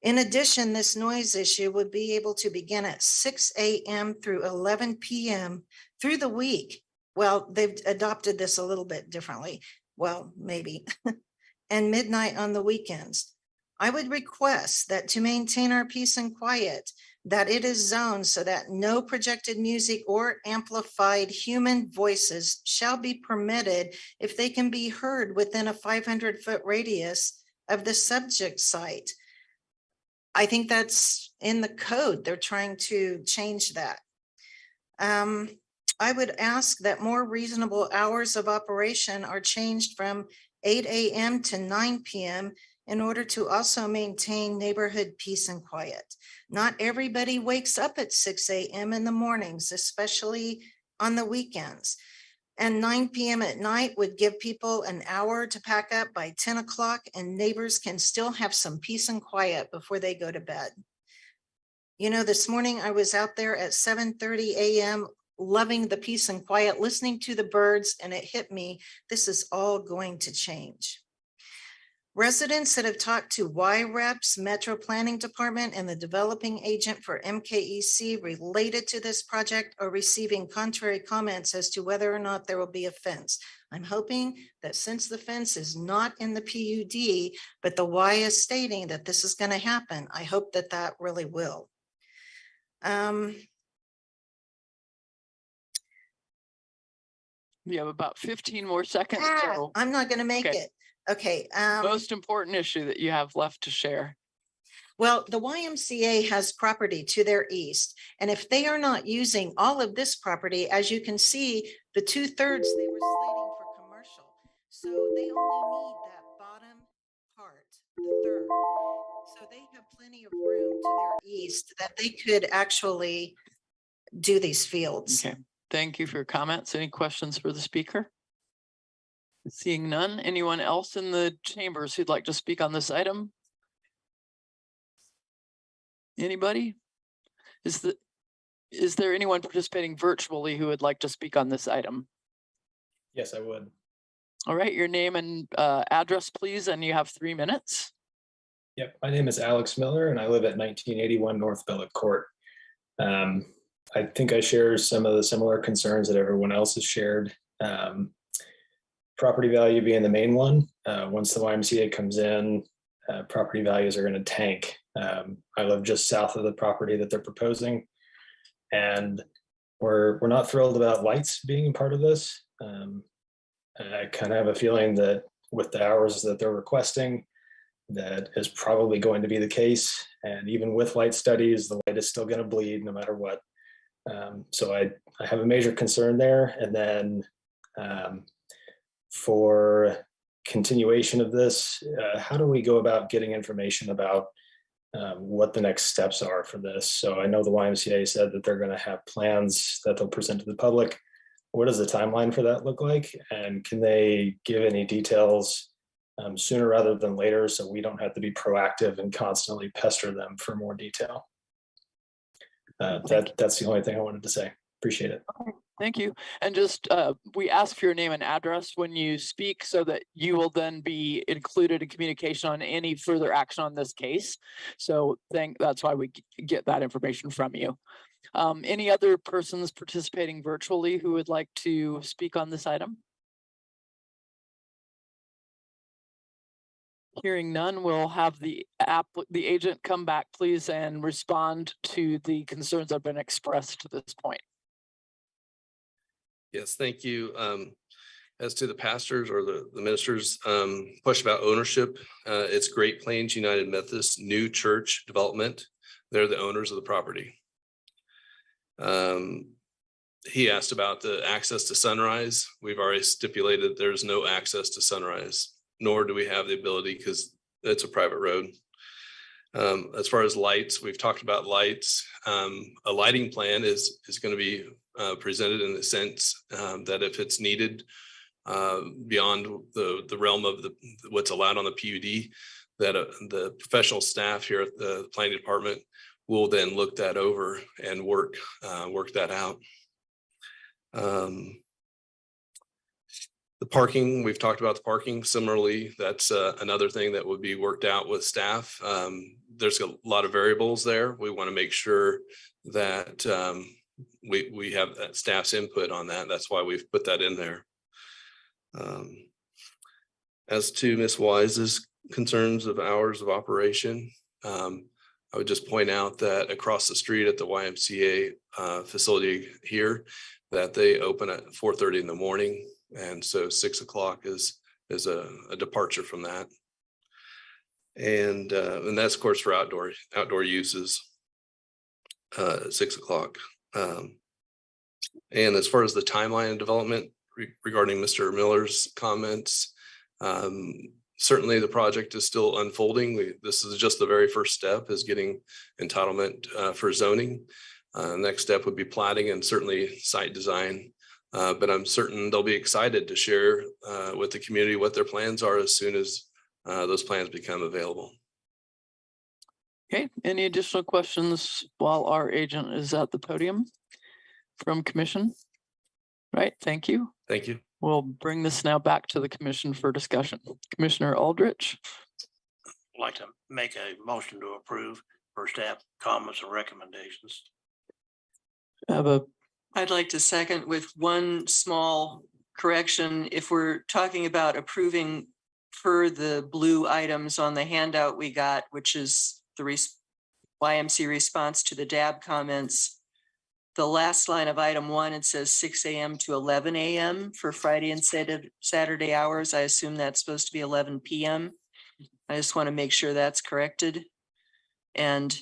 In addition, this noise issue would be able to begin at 6 a.m. through 11 p.m. through the week. Well, they've adopted this a little bit differently. Well, maybe. And midnight on the weekends. I would request that to maintain our peace and quiet, that it is zoned so that no projected music or amplified human voices shall be permitted if they can be heard within a 500-foot radius of the subject site. I think that's in the code. They're trying to change that. I would ask that more reasonable hours of operation are changed from 8 a.m. to 9 p.m. in order to also maintain neighborhood peace and quiet. Not everybody wakes up at 6 a.m. in the mornings, especially on the weekends. And 9 p.m. at night would give people an hour to pack up by 10 o'clock, and neighbors can still have some peace and quiet before they go to bed. You know, this morning I was out there at 7:30 a.m. loving the peace and quiet, listening to the birds, and it hit me, this is all going to change. Residents that have talked to YREP's Metro Planning Department and the developing agent for MKEC related to this project are receiving contrary comments as to whether or not there will be a fence. I'm hoping that since the fence is not in the PUD, but the Y is stating that this is going to happen, I hope that that really will. You have about 15 more seconds. So I'm not going to make okay. it. Okay. Most important issue that you have left to share. Well, the YMCA has property to their east, and if they are not using all of this property, as you can see, the 2/3 they were slating for commercial. So they only need that bottom part, the third. So they have plenty of room to their east that they could actually do these fields. Okay. Thank you for your comments. Any questions for the speaker? Seeing none, anyone else in the chambers who'd like to speak on this item? Anybody? Is there anyone participating virtually who would like to speak on this item? Yes, I would. All right, your name and address, please, and you have 3 minutes. Yep, my name is Alex Miller and I live at 1981 North Belloc Court. I think I share some of the similar concerns that everyone else has shared. Property value being the main one. Once the YMCA comes in, property values are going to tank. I live just south of the property that they're proposing, and we're not thrilled about lights being part of this. I kind of have a feeling that with the hours that they're requesting, that is probably going to be the case. And even with light studies, the light is still going to bleed no matter what. So I have a major concern there. And then for continuation of this, how do we go about getting information about what the next steps are for this? So I know the YMCA said that they're going to have plans that they'll present to the public. What does the timeline for that look like? And can they give any details sooner rather than later, so we don't have to be proactive and constantly pester them for more detail? That's the only thing I wanted to say. Appreciate it. Thank you. And just, we ask for your name and address when you speak so that you will then be included in communication on any further action on this case. So that's why we get that information from you. Any other persons participating virtually who would like to speak on this item? Hearing none, we'll have the agent come back, please, and respond to the concerns that have been expressed to this point. Yes, thank you. As to the pastors or the ministers, question about ownership, it's Great Plains United Methodist New Church Development. They're the owners of the property. He asked about the access to Sunrise. We've already stipulated there's no access to Sunrise, nor do we have the ability because it's a private road. As far as lights, we've talked about lights. A lighting plan is going to be presented in the sense that if it's needed beyond the realm of what's allowed on the PUD, that the professional staff here at the planning department will then look that over and work that out. The parking, we've talked about the parking. Similarly, that's another thing that would be worked out with staff. There's a lot of variables there. We want to make sure that we have that staff's input on that. That's why we've put that in there. As to Ms. Wise's concerns of hours of operation, I would just point out that across the street at the YMCA facility here, that they open at 4:30 in the morning. And so 6 o'clock is a departure from that. And that's of course for outdoor uses at 6 o'clock. And as far as the timeline of development regarding Mr. Miller's comments, certainly the project is still unfolding. This is just the very first step, is getting entitlement for zoning. Next step would be platting and certainly site design. But I'm certain they'll be excited to share with the community what their plans are as soon as those plans become available. Okay, any additional questions while our agent is at the podium from commission? Right, thank you. Thank you. We'll bring this now back to the commission for discussion. Commissioner Aldrich. I'd like to make a motion to approve for staff comments and recommendations. I'd like to second with one small correction. If we're talking about approving for the blue items on the handout we got, which is the YMC response to the DAB comments, the last line of item 1, it says 6 a.m. to 11 a.m. for Friday and Saturday hours. I assume that's supposed to be 11 p.m. I just want to make sure that's corrected. And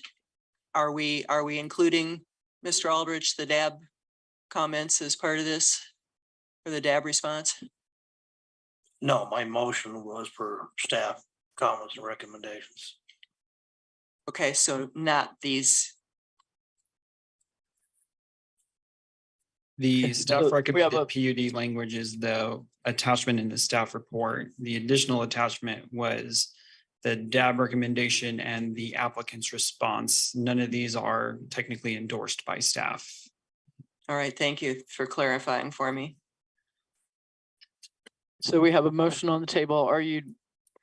are we including, Mr. Aldrich, the DAB comments as part of this, or the DAB response? No, my motion was for staff comments and recommendations. Okay, so not these. The staff So recommended PUD language is the attachment in the staff report. The additional attachment was the DAB recommendation and the applicant's response. None of these are technically endorsed by staff. All right, thank you for clarifying for me. So we have a motion on the table. Are you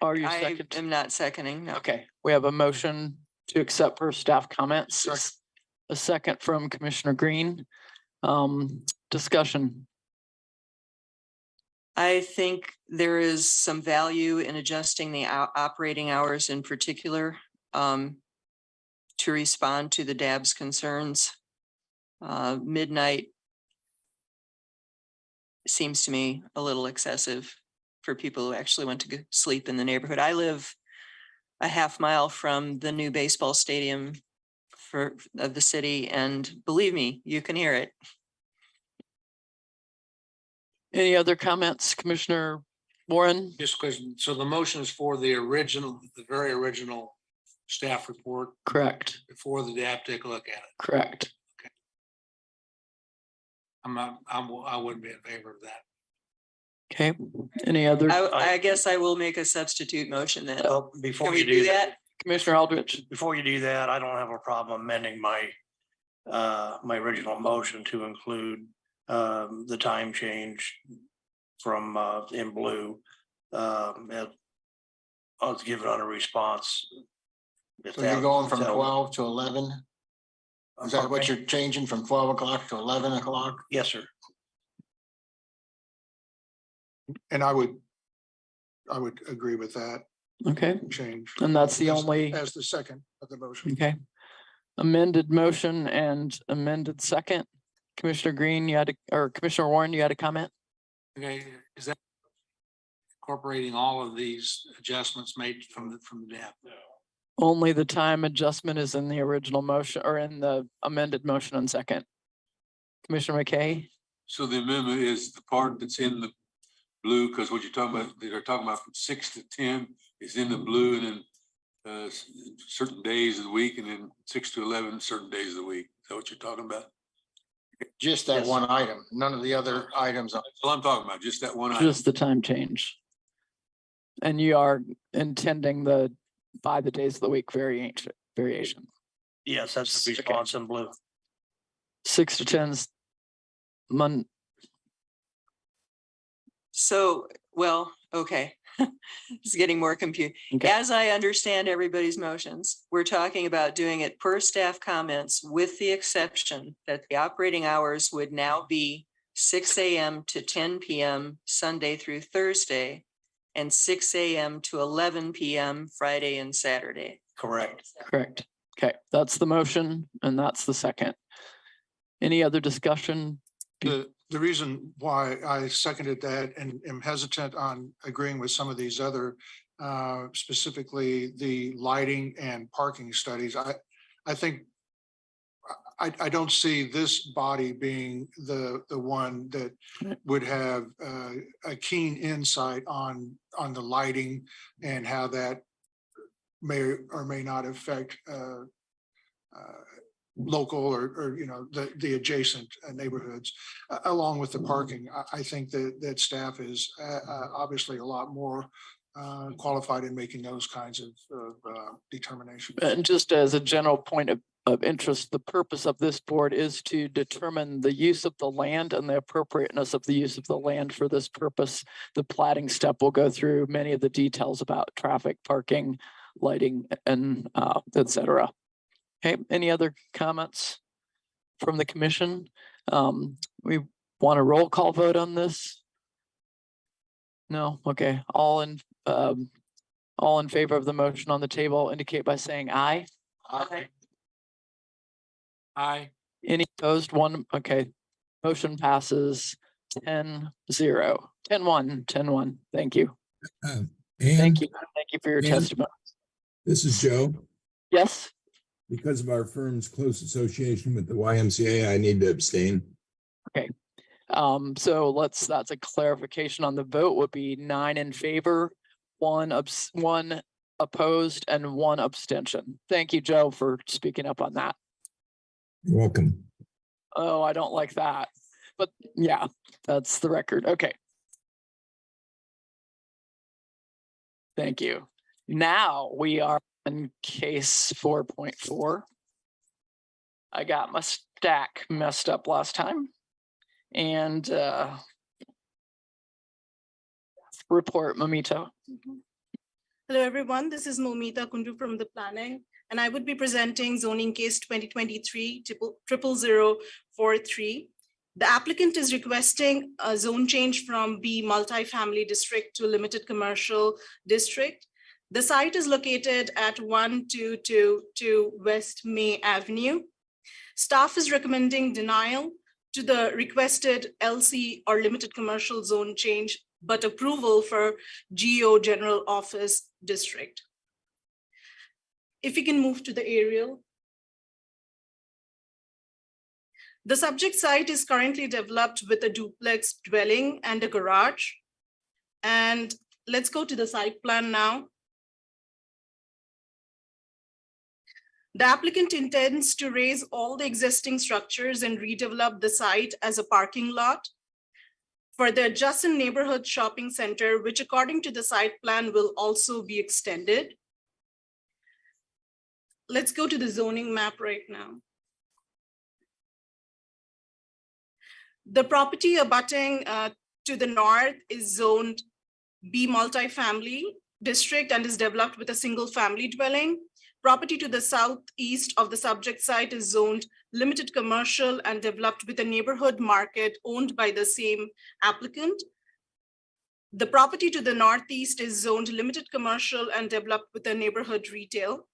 I am not seconding, no. Okay, we have a motion to accept per staff comments. A second from Commissioner Green. Discussion. I think there is some value in adjusting the operating hours in particular to respond to the DAB's concerns. Midnight seems to me a little excessive for people who actually went to sleep in the neighborhood. I live a half mile from the new baseball stadium of the city. And believe me, you can hear it. Any other comments, Commissioner Warren? Just question. So the motion is for the original, the very original staff report Correct, before the DAP take a look at it. correct. I wouldn't be in favor of that. Okay, any other? I guess I will make a substitute motion then. Well, before Can you we do do that, that? Commissioner Aldrich? before you do that, I don't have a problem amending my my original motion to include the time change from in blue. I'll give it on a response. So you're going from 12 to 11? Is that Pardon what me? you're changing from 12 o'clock to 11 o'clock? Yes, sir. And I would agree with that Okay, change. and that's the as- only, As the second of the motion. okay. Amended motion and amended second. Commissioner Green, you had, or Commissioner Warren, you had a comment? Okay, is that incorporating all of these adjustments made from the DAP? Only the time adjustment is in the original motion or in the amended motion and second. Commissioner McKay? So the amendment is the part that's in the blue, because what you're talking about, they're talking about from 6 to 10 is in the blue, and then certain days of the week, and then 6 to 11 certain days of the week. Is that what you're talking about? Just that Yes. one item, none of the other items. That's all I'm talking about, just that one item. Just the time change. And you are intending the by the days of the week variation. Yes, that's the response in blue. 6 to 10's So, well, okay. It's getting more confused. Okay. As I understand everybody's motions, we're talking about doing it per staff comments with the exception that the operating hours would now be 6 AM to 10 PM Sunday through Thursday and 6 AM to 11 PM Friday and Saturday. Correct. Correct. Okay, that's the motion and that's the second. Any other discussion? The reason why I seconded that and am hesitant on agreeing with some of these other, specifically the lighting and parking studies, I think I don't see this body being the one that would have a keen insight on the lighting and how that may or may not affect local or the adjacent neighborhoods, along with the parking. I think that staff is obviously a lot more qualified in making those kinds of determinations. And just as a general point of interest, the purpose of this board is to determine the use of the land and the appropriateness of the use of the land for this purpose. The platting step will go through many of the details about traffic, parking, lighting, and et cetera. Okay, any other comments from the commission? We want a roll call vote on this? No, okay, all in favor of the motion on the table indicate by saying aye. Aye. Aye. Any opposed? One, okay. Motion passes 10-0, 10-1. Thank you. Thank you. Thank you for your testimony. This is Joe. Yes, Because of our firm's close association with the YMCA, I need to abstain. okay. So that's a clarification on the vote would be 9 in favor, one opposed, and 1 abstention. Thank you, Joe, for speaking up on that. You're welcome. Oh, I don't like that, but yeah, that's the record. Okay. Thank you. Now we are in case 4.4. I got my stack messed up last time. And report, Mamita. Hello, everyone. This is Momita Kundu from the planning, and I would be presenting zoning case 2023-00043. The applicant is requesting a zone change from B multifamily district to limited commercial district. The site is located at 1222 West May Avenue. Staff is recommending denial to the requested LC or limited commercial zone change, but approval for GO General Office District. If we can move to the aerial. The subject site is currently developed with a duplex dwelling and a garage. And let's go to the site plan now. The applicant intends to raise all the existing structures and redevelop the site as a parking lot for the adjacent neighborhood shopping center, which according to the site plan will also be extended. Let's go to the zoning map right now. The property abutting to the north is zoned B multifamily district and is developed with a single family dwelling. Property to the southeast of the subject site is zoned limited commercial and developed with a neighborhood market owned by the same applicant. The property to the northeast is zoned limited commercial and developed with a neighborhood retail.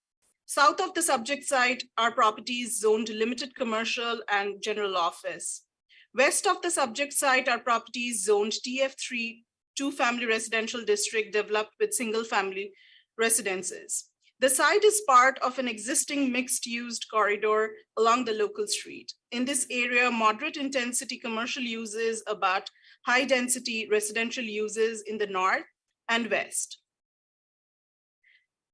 South of the subject site are properties zoned limited commercial and general office. West of the subject site are properties zoned TF3, two-family residential district developed with single-family residences. The site is part of an existing mixed-use corridor along the local street. In this area, moderate intensity commercial uses abut high-density residential uses in the north and west.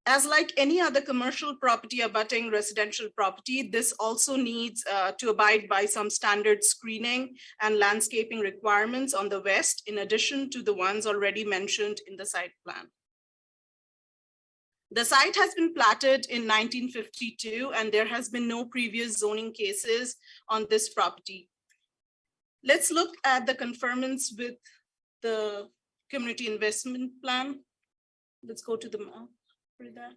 As like any other commercial property abutting residential property, this also needs to abide by some standard screening and landscaping requirements on the west, in addition to the ones already mentioned in the site plan. The site has been platted in 1952, and there has been no previous zoning cases on this property. Let's look at the conformance with the community investment plan. Let's go to the map for that.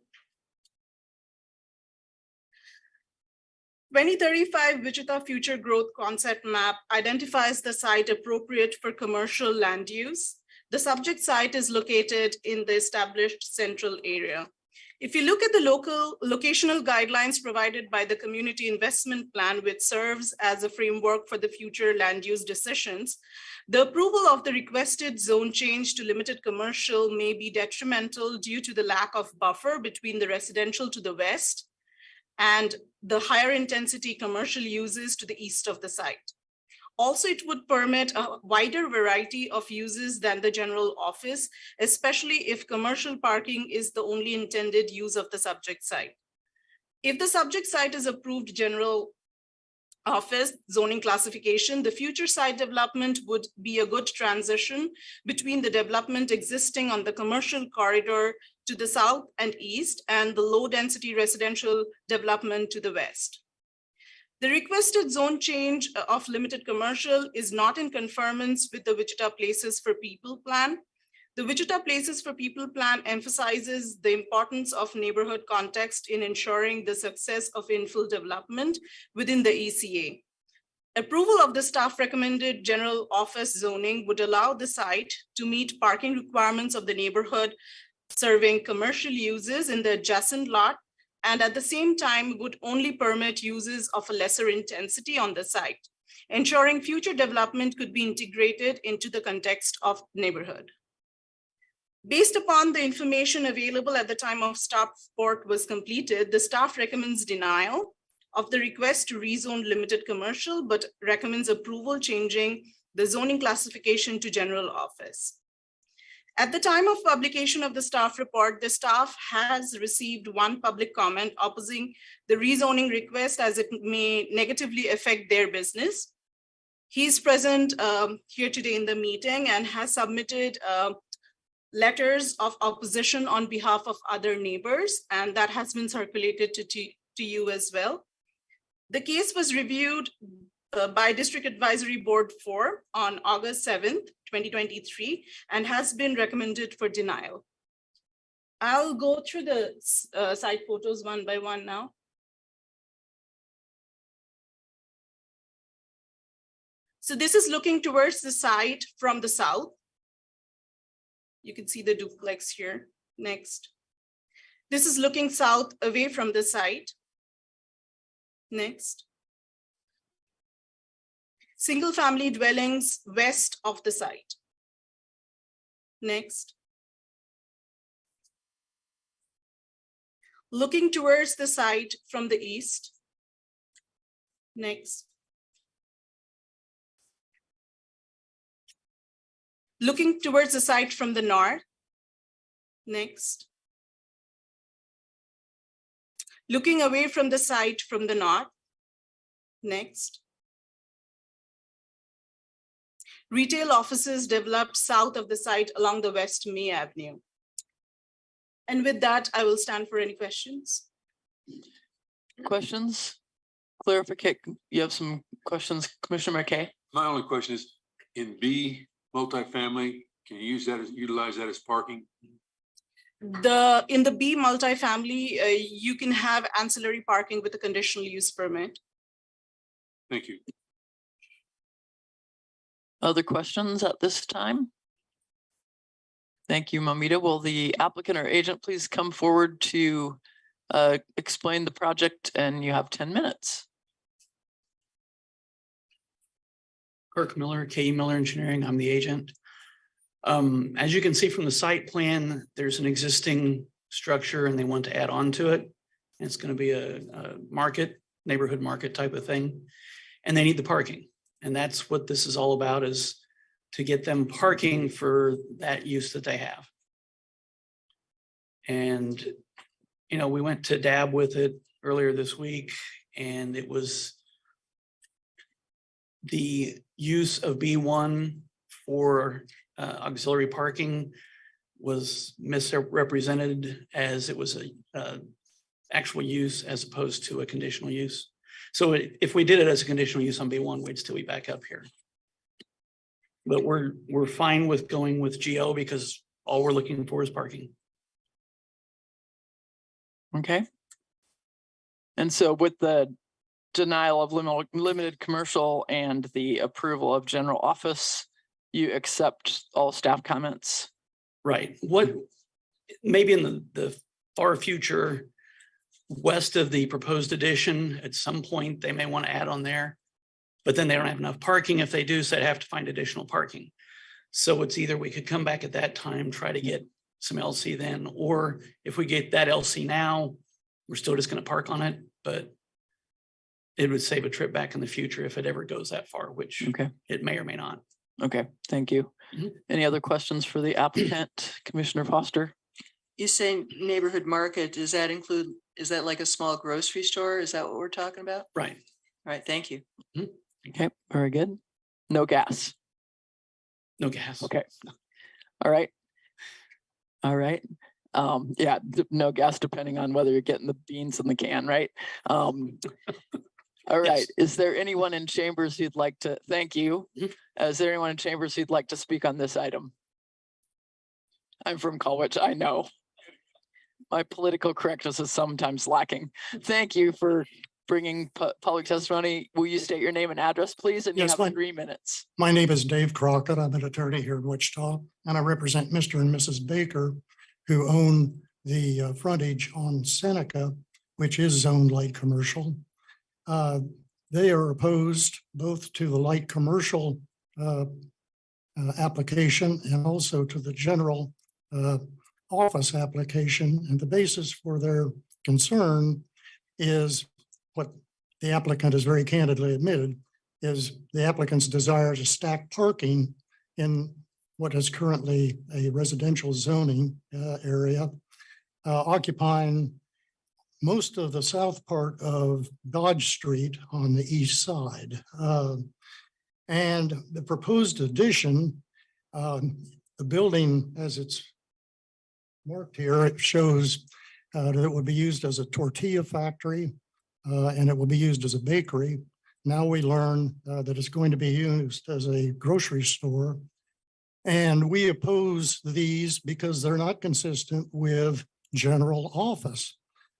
2035 Wichita Future Growth Concept Map identifies the site appropriate for commercial land use. The subject site is located in the established central area. If you look at the local locational guidelines provided by the community investment plan, which serves as a framework for the future land use decisions, the approval of the requested zone change to limited commercial may be detrimental due to the lack of buffer between the residential to the west and the higher intensity commercial uses to the east of the site. Also, it would permit a wider variety of uses than the general office, especially if commercial parking is the only intended use of the subject site. If the subject site is approved general office zoning classification, the future site development would be a good transition between the development existing on the commercial corridor to the south and east and the low density residential development to the west. The requested zone change of limited commercial is not in conformance with the Wichita Places for People plan. The Wichita Places for People plan emphasizes the importance of neighborhood context in ensuring the success of infill development within the ECA. Approval of the staff recommended general office zoning would allow the site to meet parking requirements of the neighborhood serving commercial uses in the adjacent lot, and at the same time would only permit uses of a lesser intensity on the site, ensuring future development could be integrated into the context of neighborhood. Based upon the information available at the time of staff report was completed, the staff recommends denial of the request to rezone limited commercial, but recommends approval changing the zoning classification to general office. At the time of publication of the staff report, the staff has received one public comment opposing the rezoning request as it may negatively affect their business. He's present here today in the meeting and has submitted letters of opposition on behalf of other neighbors, and that has been circulated to you as well. The case was reviewed by District Advisory Board 4 on August 7th, 2023, and has been recommended for denial. I'll go through the site photos one by one now. So this is looking towards the site from the south. You can see the duplex here. Next. This is looking south away from the site. Next. Single family dwellings west of the site. Next. Looking towards the site from the east. Next. Looking towards the site from the north. Next. Looking away from the site from the north. Next. Retail offices developed south of the site along the West May Avenue. And with that, I will stand for any questions. Questions? Clarification, you have some questions, Commissioner McKay? My only question is, in B, multifamily, can you utilize that as parking? In the B multifamily, you can have ancillary parking with a conditional use permit. Thank you. Other questions at this time? Thank you, Mamita. Will the applicant or agent please come forward to explain the project, and you have 10 minutes. Kirk Miller, K.E. Miller Engineering. I'm the agent. As you can see from the site plan, there's an existing structure and they want to add on to it. And it's going to be a market, neighborhood market type of thing. And they need the parking. And that's what this is all about, is to get them parking for that use that they have. And, you know, we went to DAB with it earlier this week, and it was the use of B1 for auxiliary parking was misrepresented as it was a actual use as opposed to a conditional use. So if we did it as a conditional use on B1, we'd still be back up here. But we're fine with going with GO because all we're looking for is parking. Okay. And so with the denial of limited commercial and the approval of general office, you accept all staff comments? Right. What maybe in the far future, west of the proposed addition, at some point they may want to add on there, but then they don't have enough parking. If they do, so they'd have to find additional parking. So it's either we could come back at that time, try to get some LC then, or if we get that LC now, we're still just going to park on it, but it would save a trip back in the future if it ever goes that far, which it may or may not. Okay, thank you. Any other questions for the applicant, Commissioner Foster? You say neighborhood market, does that include, is that like a small grocery store? Is that what we're talking about? Right. All right, thank you. Okay, very good. No gas. No gas. Okay. All right. All right. Yeah, no gas depending on whether you're getting the beans in the can, right? All right. Is there anyone in chambers who'd like to, thank you. Is there anyone in chambers who'd like to speak on this item? I'm from Colwich, I know. My political correctness is sometimes lacking. Thank you for bringing public testimony. Will you state your name and address, please? And you have 3 minutes. My name is Dave Crockett. I'm an attorney here in Wichita, and I represent Mr. and Mrs. Baker, who own the frontage on Seneca, which is zoned light commercial. They are opposed both to the light commercial application and also to the general office application. And the basis for their concern is what the applicant has very candidly admitted, is the applicant's desire to stack parking in what is currently a residential zoning area, occupying most of the south part of Dodge Street on the east side. And the proposed addition, the building as it's marked here, it shows that it would be used as a tortilla factory and it will be used as a bakery. Now we learn that it's going to be used as a grocery store. And we oppose these because they're not consistent with general office.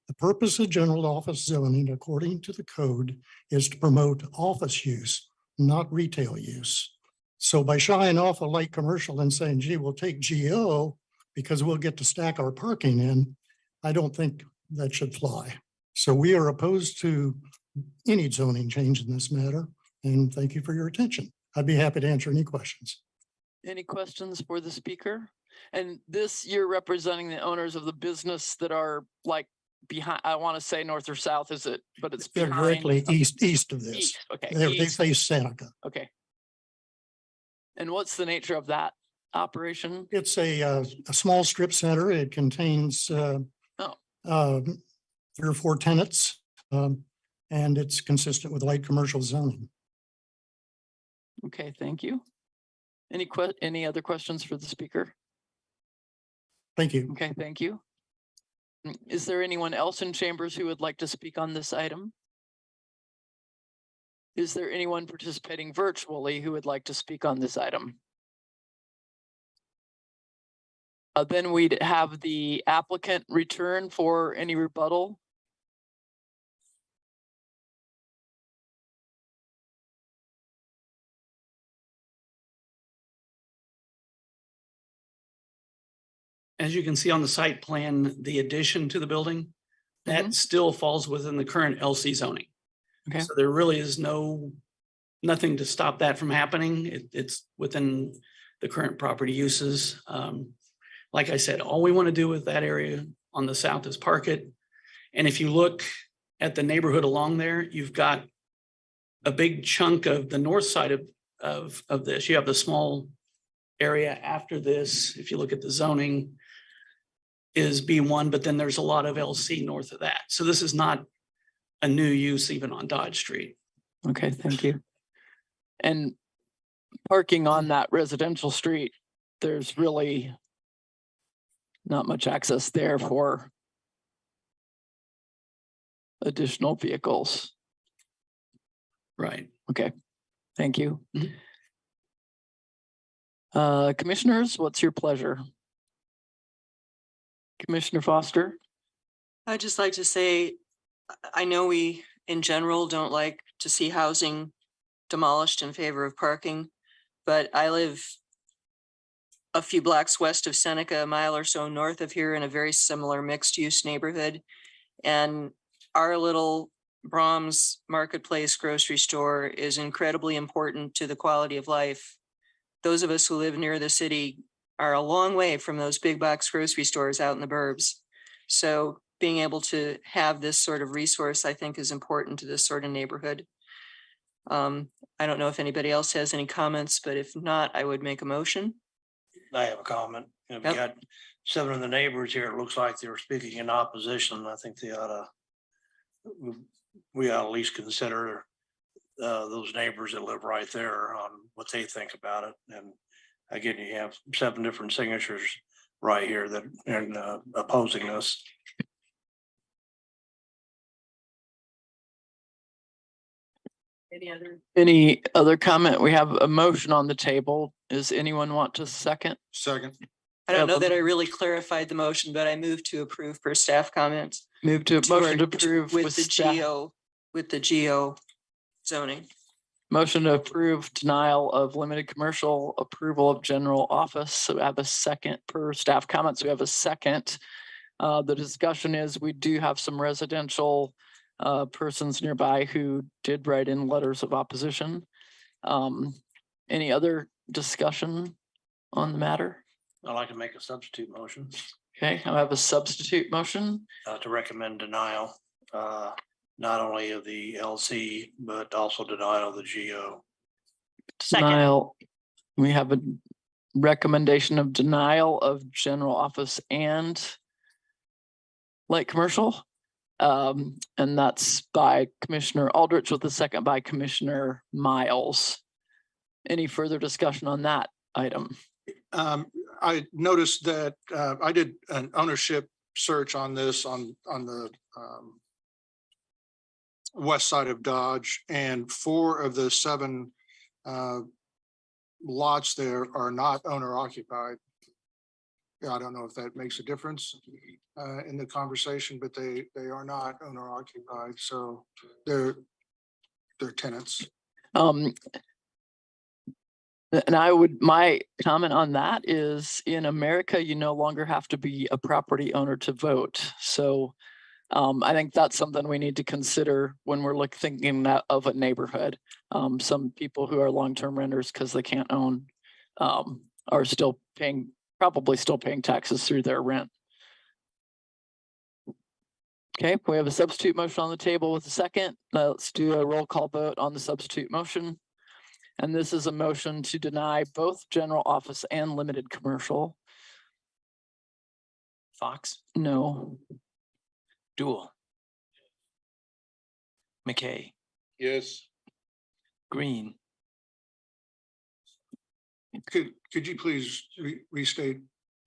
The purpose of general office zoning, according to the code, is to promote office use, not retail use. So by shying off a light commercial and saying, gee, we'll take GO because we'll get to stack our parking in, I don't think that should fly. So we are opposed to any zoning change in this matter. And thank you for your attention. I'd be happy to answer any questions. Any questions for the speaker? And this, you're representing the owners of the business that are like behind, I want to say north or south, is it, but it's They're behind. directly east of this. East, okay. They East. face Seneca. Okay. And what's the nature of that operation? It's a small strip center. It contains 3 or 4 tenants. And it's consistent with light commercial zoning. Okay, thank you. Any other questions for the speaker? Thank you. Okay, thank you. Is there anyone else in chambers who would like to speak on this item? Is there anyone participating virtually who would like to speak on this item? Then we'd have the applicant return for any rebuttal. As you can see on the site plan, the addition to the building, that still falls within the current LC zoning. Okay. So there really is nothing to stop that from happening. It's within the current property uses. Like I said, all we want to do with that area on the south is park it. And if you look at the neighborhood along there, you've got a big chunk of the north side of this. You have the small area after this. If you look at the zoning, is B1, but then there's a lot of LC north of that. So this is not a new use even on Dodge Street. Okay, thank you. And parking on that residential street, there's really not much access there for additional vehicles. Right. Okay, thank you. Commissioners, what's your pleasure? Commissioner Foster? I'd just like to say, I know we in general don't like to see housing demolished in favor of parking, but I live a few blocks west of Seneca, a mile or so north of here in a very similar mixed use neighborhood. And our little Brahms Marketplace grocery store is incredibly important to the quality of life. Those of us who live near the city are a long way from those big box grocery stores out in the burbs. So being able to have this sort of resource, I think, is important to this sort of neighborhood. I don't know if anybody else has any comments, but if not, I would make a motion. I have a comment. We got 7 of the neighbors here. It looks like they're speaking in opposition. I think we ought to at least consider those neighbors that live right there on what they think about it. And again, you have 7 different signatures right here that are opposing this. Any other comment? We have a motion on the table. Does anyone want to second? Second. I don't know that I really clarified the motion, but I moved to approve per staff comments. Move to motion to approve with the staff. GO zoning. Motion to approve denial of limited commercial, approval of general office. So we have a second per staff comments. We have a second. The discussion is we do have some residential persons nearby who did write in letters of opposition. Any other discussion on the matter? I'd like to make a substitute motion. Okay, I have a substitute motion. To recommend denial, not only of the LC, but also denial of the GO. Denial. We have a recommendation of denial of general office and light commercial. And that's by Commissioner Aldrich with a second by Commissioner Miles. Any further discussion on that item? I noticed that I did an ownership search on this on the west side of Dodge, and 4 of the 7 lots there are not owner occupied. I don't know if that makes a difference in the conversation, but they are not owner occupied, so they're tenants. And my comment on that is in America, you no longer have to be a property owner to vote. So I think that's something we need to consider when we're thinking of a neighborhood. Some people who are long-term renters because they can't own are still probably still paying taxes through their rent. Okay, we have a substitute motion on the table with a second. Let's do a roll call vote on the substitute motion. And this is a motion to deny both general office and limited commercial. Fox, No. Dool, McKay, Yes. Green, Could you please restate?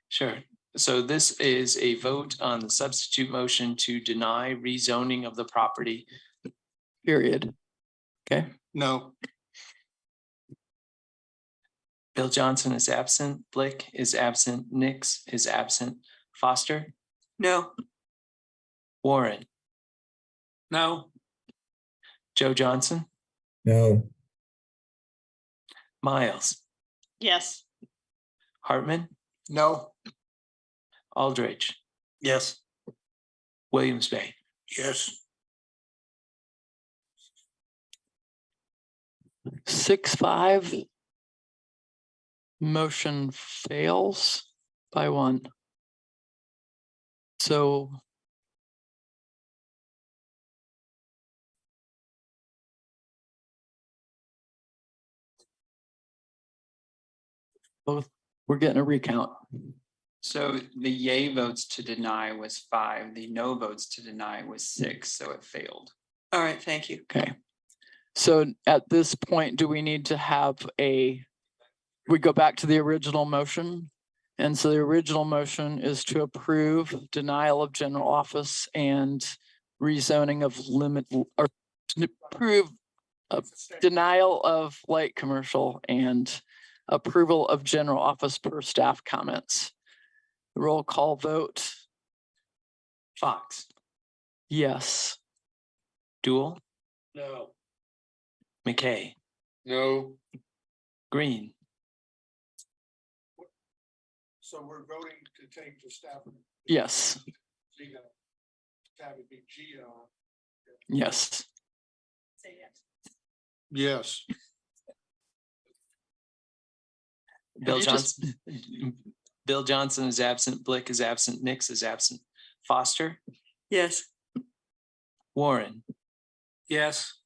sure. So this is a vote on the substitute motion to deny rezoning of the property. Period. Okay. No. Bill Johnson is absent, Blick is absent, Nix is absent, Foster, No. Warren, No. Joe Johnson, No. Miles, Yes. Hartman, No. Aldridge, Yes. Williams Bay. Yes. 6-5. Motion fails by one. So both, we're getting a recount. So the yay votes to deny was 5, the no votes to deny was 6, so it failed. All right, thank you. Okay. So at this point, do we need to have we go back to the original motion? And so the original motion is to approve denial of general office and rezoning of or to approve denial of light commercial and approval of general office per staff comments. Roll call vote. Fox, Yes. Dool, No. McKay, No. Green, So we're voting to take the staff. Yes. That would be GO. Yes. Yes. Bill you just- Johnson. Bill Johnson is absent, Blick is absent, Nix is absent, Foster, Yes. Warren, Yes.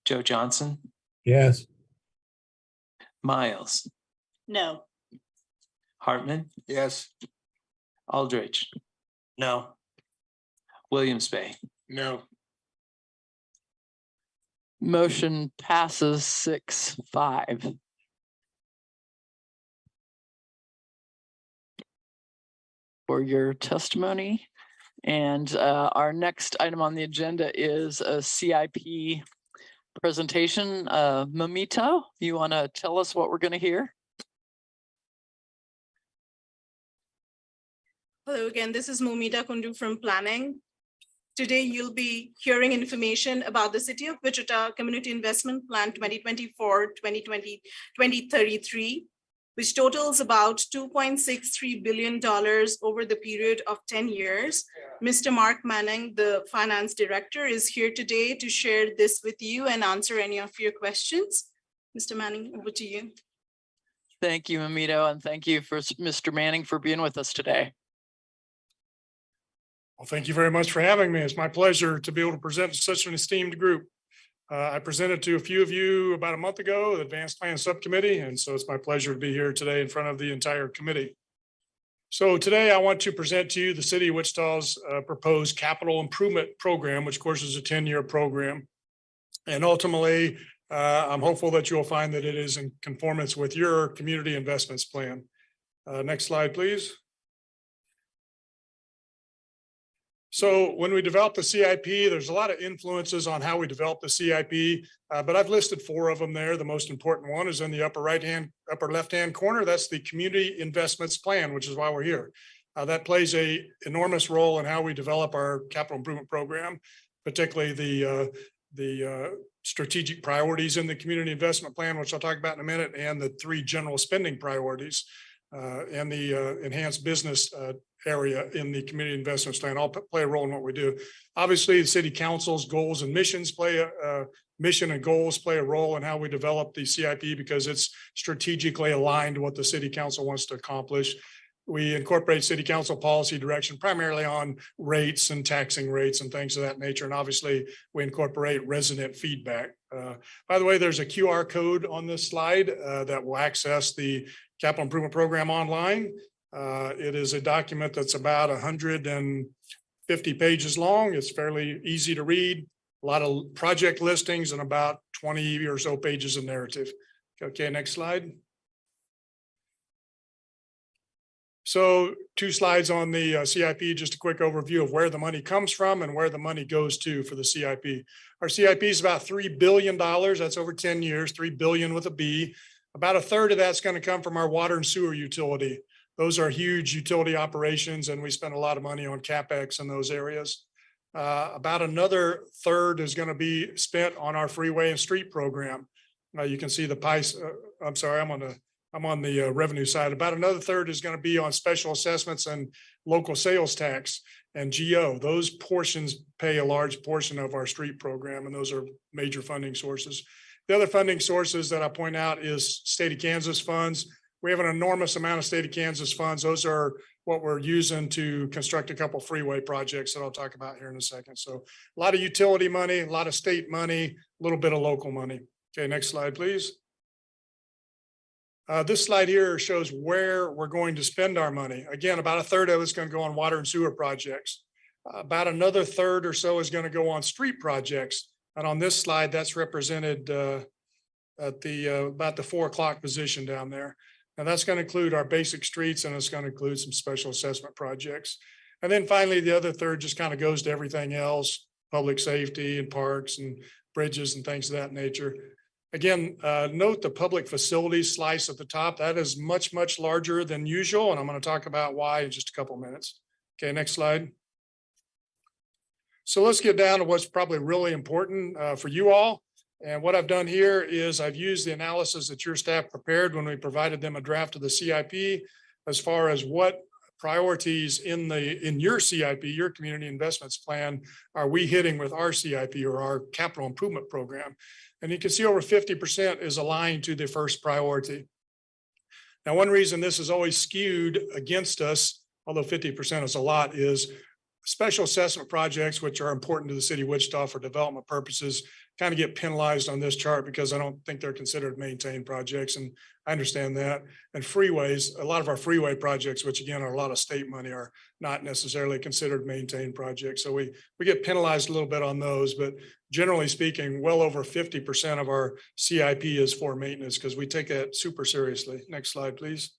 Joe Johnson, Yes. Miles, No. Hartman, Yes. Aldridge, No. Williams Bay. No. Motion passes 6-5. For your testimony. And our next item on the agenda is a CIP presentation. Mamito, you want to tell us what we're going to hear? Hello again, this is Momita Kundu from Planning. Today, you'll be hearing information about the City of Wichita Community Investment Plan 2024-2033, which totals about $2.63 billion over the period of 10 years. Mr. Mark Manning, the Finance Director, is here today to share this with you and answer any of your questions. Mr. Manning, over to you. Thank you, Mamito, and thank you for Mr. Manning for being with us today. Well, thank you very much for having me. It's my pleasure to be able to present to such an esteemed group. I presented to a few of you about a month ago, the Advanced Plan Subcommittee, and so it's my pleasure to be here today in front of the entire committee. So today I want to present to you the City of Wichita's proposed capital improvement program, which of course is a 10-year program. And ultimately, I'm hopeful that you'll find that it is in conformance with your community investments plan. Next slide, please. So when we develop the CIP, there's a lot of influences on how we develop the CIP, but I've listed 4 of them there. The most important one is in the upper left-hand corner. That's the Community Investments Plan, which is why we're here. That plays an enormous role in how we develop our capital improvement program, particularly the strategic priorities in the Community Investment Plan, which I'll talk about in a minute, and the 3 general spending priorities and the enhanced business area in the community investments plan all play a role in what we do. Obviously, the city council's goals and missions play a role in how we develop the CIP because it's strategically aligned to what the city council wants to accomplish. we incorporate city council policy direction primarily on rates and taxing rates and things of that nature. And obviously we incorporate resident feedback. By the way, there's a QR code on this slide that will access the capital improvement program online. It is a document that's about 150 pages long. It's fairly easy to read. A lot of project listings and about 20 or so pages of narrative. Okay, next slide. So 2 slides on the CIP, just a quick overview of where the money comes from and where the money goes to for the CIP. Our CIP is about $3 billion. That's over 10 years, 3 billion with a B. About a third of that's going to come from our water and sewer utility. Those are huge utility operations, and we spend a lot of money on CapEx in those areas. About another third is going to be spent on our freeway and street program. You can see the pie. I'm sorry, I'm on the revenue side. About another third is going to be on special assessments and local sales tax and GO. Those portions pay a large portion of our street program, and those are major funding sources. The other funding sources that I point out is state of Kansas funds. We have an enormous amount of state of Kansas funds. Those are what we're using to construct a couple freeway projects that I'll talk about here in a second. So a lot of utility money, a lot of state money, a little bit of local money. Okay, next slide, please. This slide here shows where we're going to spend our money. Again, about a third of it's going to go on water and sewer projects. About another third or so is going to go on street projects. And on this slide, that's represented at the about the 4 o'clock position down there. And that's going to include our basic streets, and it's going to include some special assessment projects. And then finally, the other third just kind of goes to everything else, public safety and parks and bridges and things of that nature. Again, note the public facilities slice at the top. That is much, much larger than usual. And I'm going to talk about why in just a couple of minutes. Okay, next slide. So let's get down to what's probably really important for you all. And what I've done here is I've used the analysis that your staff prepared when we provided them a draft of the CIP as far as what priorities in your CIP, your community investments plan, are we hitting with our CIP or our capital improvement program. And you can see over 50% is aligned to the first priority. Now, one reason this is always skewed against us, although 50% is a lot, is special assessment projects, which are important to the city of Wichita for development purposes, kind of get penalized on this chart because I don't think they're considered maintained projects. And I understand that. And freeways, a lot of our freeway projects, which again are a lot of state money, are not necessarily considered maintained projects. So we get penalized a little bit on those, but generally speaking, well over 50% of our CIP is for maintenance because we take that super seriously. Next slide, please.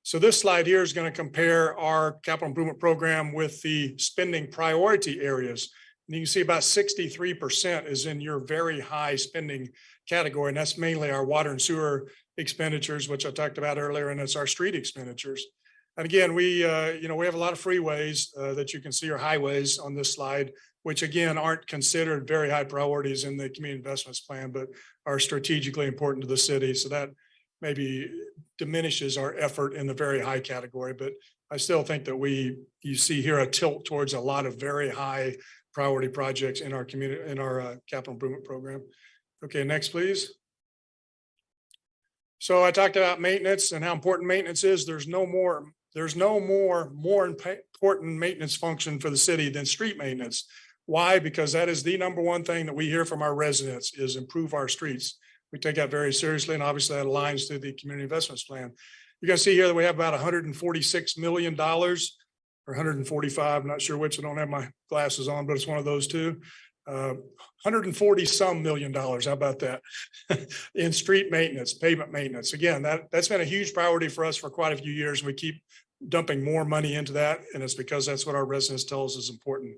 So this slide here is going to compare our capital improvement program with the spending priority areas. And you can see about 63% is in your very high spending category. And that's mainly our water and sewer expenditures, which I talked about earlier, and it's our street expenditures. And again, we have a lot of freeways that you can see, or highways on this slide, which again aren't considered very high priorities in the community investments plan, but are strategically important to the city. So that maybe diminishes our effort in the very high category, but I still think that you see here a tilt towards a lot of very high priority projects in our community, in our capital improvement program. Okay, next, please. So I talked about maintenance and how important maintenance is. There's no more important maintenance function for the city than street maintenance. Why? Because that is the number one thing that we hear from our residents is improve our streets. We take that very seriously, and obviously that aligns to the community investments plan. You can see here that we have about $146 million or 145, I'm not sure which, I don't have my glasses on, but it's one of those two. 140 some million dollars, how about that? In street maintenance, pavement maintenance. Again, that's been a huge priority for us for quite a few years. We keep dumping more money into that, and it's because that's what our residents tell us is important.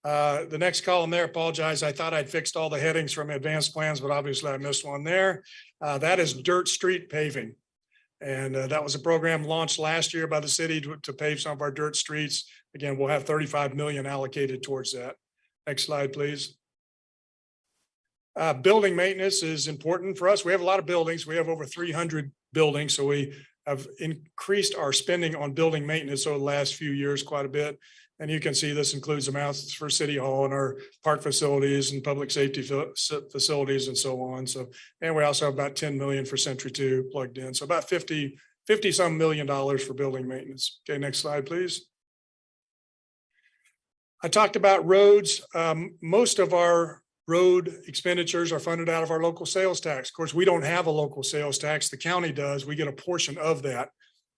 The next column there, apologize, I thought I'd fixed all the headings from advanced plans, but obviously I missed one there. That is dirt street paving. And that was a program launched last year by the city to pave some of our dirt streets. Again, we'll have 35 million allocated towards that. Next slide, please. Building maintenance is important for us. We have a lot of buildings. We have over 300 buildings. So we have increased our spending on building maintenance over the last few years quite a bit. And you can see this includes amounts for City Hall and our park facilities and public safety facilities and so on. So, and we also have about 10 million for Century 2 plugged in. So about 50 50-some million for building maintenance. Okay, next slide, please. I talked about roads. Most of our road expenditures are funded out of our local sales tax. Of course, we don't have a local sales tax. The county does. We get a portion of that.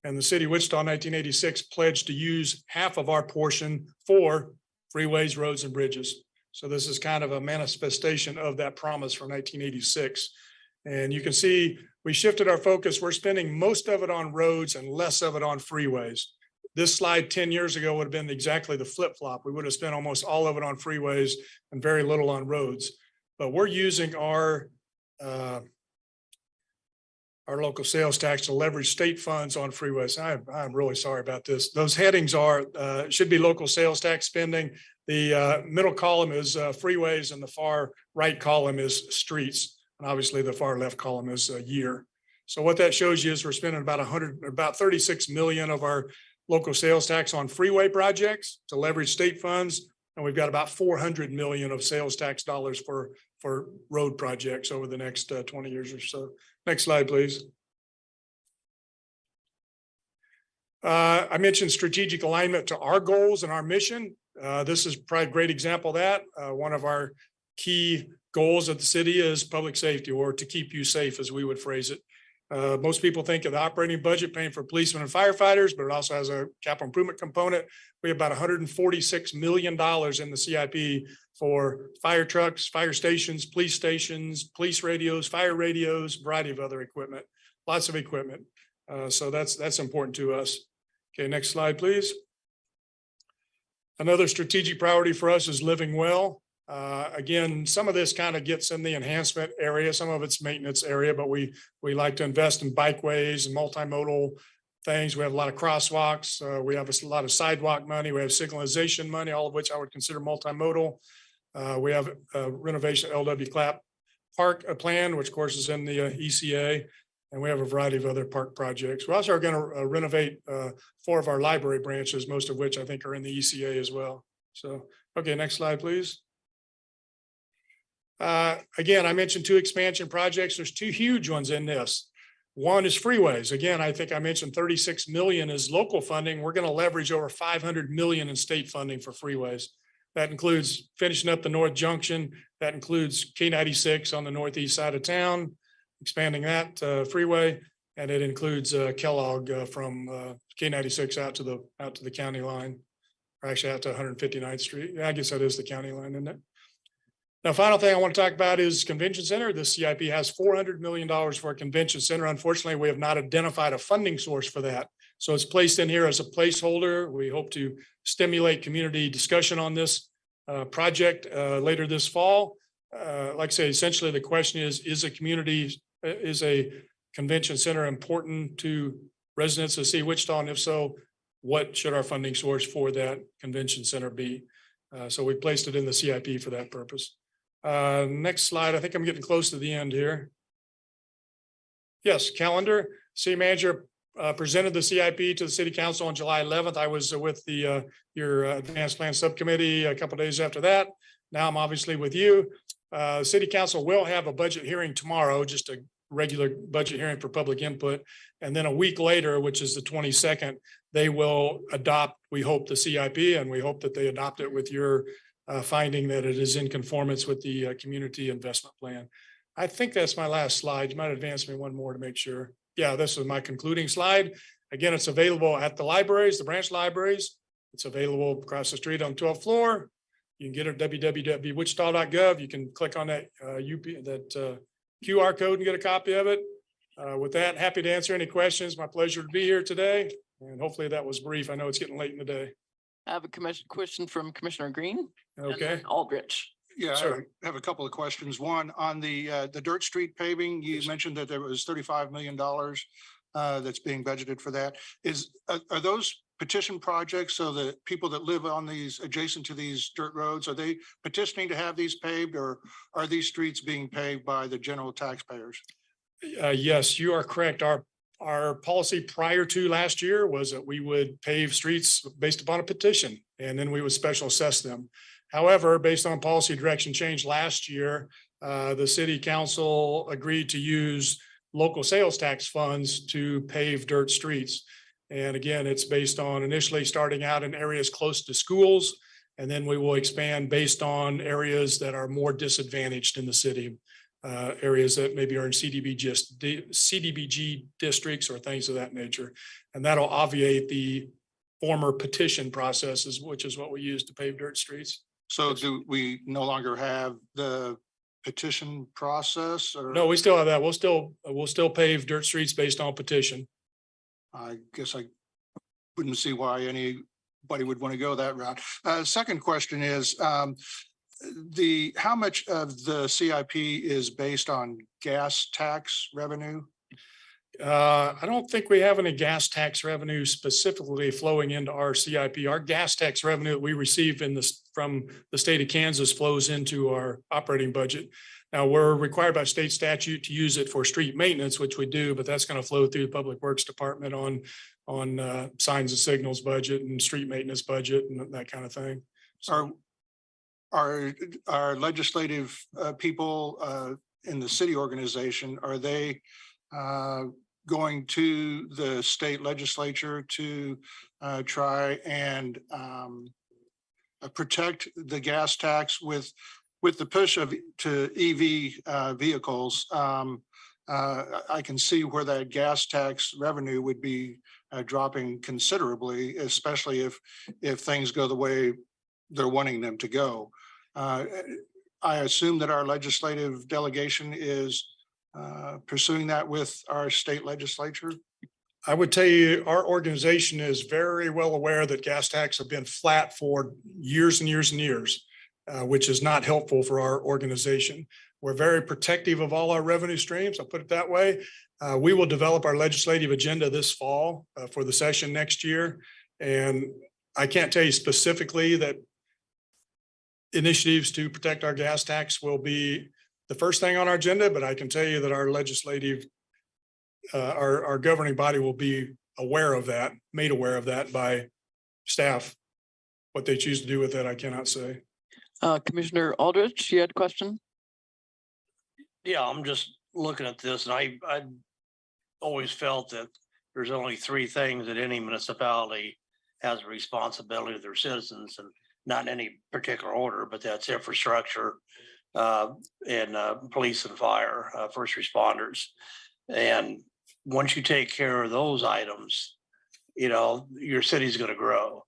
And the city of Wichita in 1986 pledged to use half of our portion for freeways, roads, and bridges. So this is kind of a manifestation of that promise from 1986. And you can see we shifted our focus. We're spending most of it on roads and less of it on freeways. This slide 10 years ago would have been exactly the flip-flop. We would have spent almost all of it on freeways and very little on roads. But we're using our local sales tax to leverage state funds on freeways. I'm really sorry about this. Those headings are should be local sales tax spending. The middle column is freeways and the far right column is streets. And obviously the far left column is a year. So what that shows you is we're spending about 36 million of our local sales tax on freeway projects to leverage state funds. And we've got about 400 million of sales tax dollars for road projects over the next 20 years or so. Next slide, please. I mentioned strategic alignment to our goals and our mission. This is probably a great example of that. One of our key goals of the city is public safety, or to keep you safe, as we would phrase it. Most people think of the operating budget paying for policemen and firefighters, but it also has a capital improvement component. We have about $146 million in the CIP for fire trucks, fire stations, police radios, fire radios, variety of other equipment, lots of equipment. So that's important to us. Okay, next slide, please. Another strategic priority for us is living well. Again, some of this kind of gets in the enhancement area, some of it's maintenance area, but we like to invest in bikeways and multimodal things. We have a lot of crosswalks. We have a lot of sidewalk money. We have signalization money, all of which I would consider multimodal. We have a renovation LW Clapp Park plan, which of course is in the ECA, and we have a variety of other park projects. We also are going to renovate 4 of our library branches, most of which I think are in the ECA as well. So, okay, next slide, please. Again, I mentioned 2 expansion projects. There's 2 huge ones in this. One is freeways. Again, I think I mentioned 36 million is local funding. We're going to leverage over 500 million in state funding for freeways. That includes finishing up the North Junction. That includes K96 on the northeast side of town, expanding that freeway, and it includes Kellogg from K96 out to the county line, or actually out to 159th Street. Yeah, I guess that is the county line, isn't it? Now, final thing I want to talk about is convention center. The CIP has $400 million for a convention center. Unfortunately, we have not identified a funding source for that. So it's placed in here as a placeholder. We hope to stimulate community discussion on this project later this fall. Like I say, essentially the question is a convention center important to residents of City of Wichita? And if so, what should our funding source for that convention center be? So we placed it in the CIP for that purpose. Next slide. I think I'm getting close to the end here. Yes, calendar. City manager presented the CIP to the city council on July 11th. I was with your advanced plan subcommittee a couple of days after that. Now I'm obviously with you. City council will have a budget hearing tomorrow, just a regular budget hearing for public input. And then a week later, which is the 22nd, they will adopt, we hope, the CIP, and we hope that they adopt it with your finding that it is in conformance with the community investment plan. I think that's my last slide. You might advance me one more to make sure. Yeah, this is my concluding slide. Again, it's available at the libraries, the branch libraries. It's available across the street on the 12th floor. You can get it at www.wichita.gov. You can click on that QR code and get a copy of it. With that, happy to answer any questions. My pleasure to be here today. And hopefully that was brief. I know it's getting late in the day. I have a question from Commissioner Green. Okay. Aldrich. Yeah, Sure. I have a couple of questions. One, on the Dirt Street paving, you mentioned that there was $35 million that's being budgeted for that. Are those petition projects, so that people that live on these adjacent to these dirt roads, are they petitioning to have these paved, or are these streets being paved by the general taxpayers? Yes, you are correct. Our policy prior to last year was that we would pave streets based upon a petition, and then we would special assess them. However, based on policy direction change last year, the city council agreed to use local sales tax funds to pave dirt streets. And again, it's based on initially starting out in areas close to schools. And then we will expand based on areas that are more disadvantaged in the city. Areas that maybe are in CDBG districts or things of that nature. And that'll obviate the former petition processes, which is what we use to pave dirt streets. So do we no longer have the petition process or? No, we still have that. We'll still pave dirt streets based on petition. I guess I wouldn't see why anybody would want to go that route. Second question is, how much of the CIP is based on gas tax revenue? I don't think we have any gas tax revenue specifically flowing into our CIP. Our gas tax revenue that we receive from the state of Kansas flows into our operating budget. Now, we're required by state statute to use it for street maintenance, which we do, but that's going to flow through the Public Works Department on signs and signals budget and street maintenance budget and that kind of thing. So, Our legislative people in the city organization, are they going to the state legislature to try and protect the gas tax with the push to EV vehicles? I can see where that gas tax revenue would be dropping considerably, especially if things go the way they're wanting them to go. I assume that our legislative delegation is pursuing that with our state legislature. I would tell you, our organization is very well aware that gas tax have been flat for years and years and years, which is not helpful for our organization. We're very protective of all our revenue streams. I'll put it that way. We will develop our legislative agenda this fall for the session next year. And I can't tell you specifically that initiatives to protect our gas tax will be the first thing on our agenda, but I can tell you that our legislative, our governing body will be aware of that, made aware of that by staff. What they choose to do with that, I cannot say. Commissioner Aldrich, you had a question? Yeah, I'm just looking at this and I always felt that there's only three things that any municipality has a responsibility to their citizens, and not in any particular order, but that's infrastructure, and police and fire, first responders. And once you take care of those items, your city's going to grow.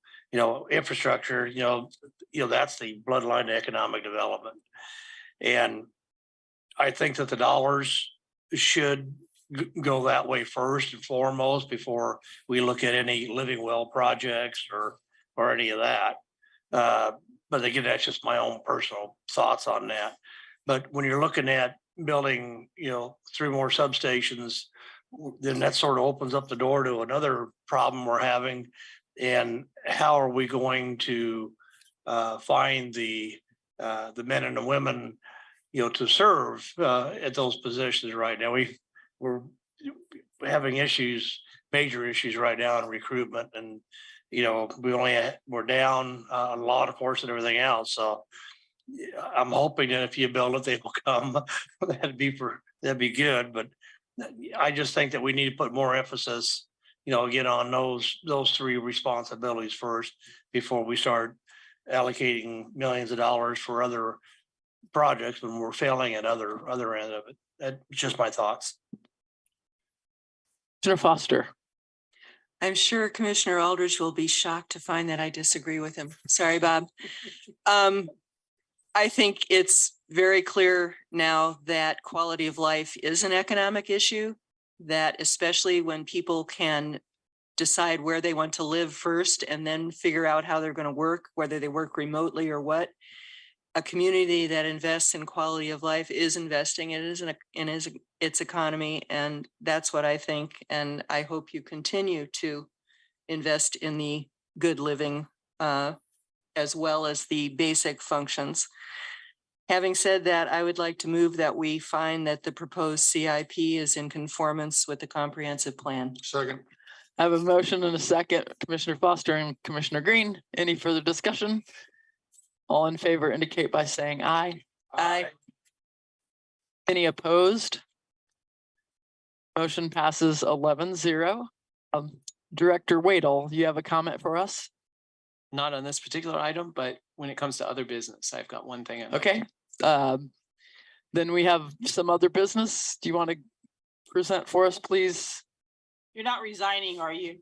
Infrastructure, that's the bloodline to economic development. And I think that the dollars should go that way first and foremost before we look at any living well projects or any of that. But again, that's just my own personal thoughts on that. But when you're looking at building, 3 more substations, then that sort of opens up the door to another problem we're having. And how are we going to find the men and the women, to serve at those positions right now? We're having major issues right now in recruitment, and we're down a lot, of course, and everything else. So I'm hoping that if you build it, they will come. That'd be good. But I just think that we need to put more emphasis, again, on those 3 responsibilities first before we start allocating millions of dollars for other projects when we're failing at other end of it. That's just my thoughts. Commissioner Foster. I'm sure Commissioner Aldridge will be shocked to find that I disagree with him. Sorry, Bob. I think it's very clear now that quality of life is an economic issue, that especially when people can decide where they want to live first and then figure out how they're going to work, whether they work remotely or what. A community that invests in quality of life is investing in its economy, and that's what I think. And I hope you continue to invest in the good living as well as the basic functions. Having said that, I would like to move that we find that the proposed CIP is in conformance with the comprehensive plan. Second. I have a motion and a second, Commissioner Foster and Commissioner Green. Any further discussion? All in favor indicate by saying aye. Aye. Any opposed? Motion passes 11-0. Director Waddle, you have a comment for us? Not on this particular item, but when it comes to other business, I've got one thing. Okay. Then we have some other business. Do you want to present for us, please? You're not resigning, are you?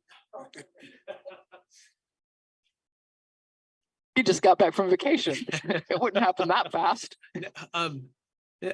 You just got back from vacation. It wouldn't happen that fast.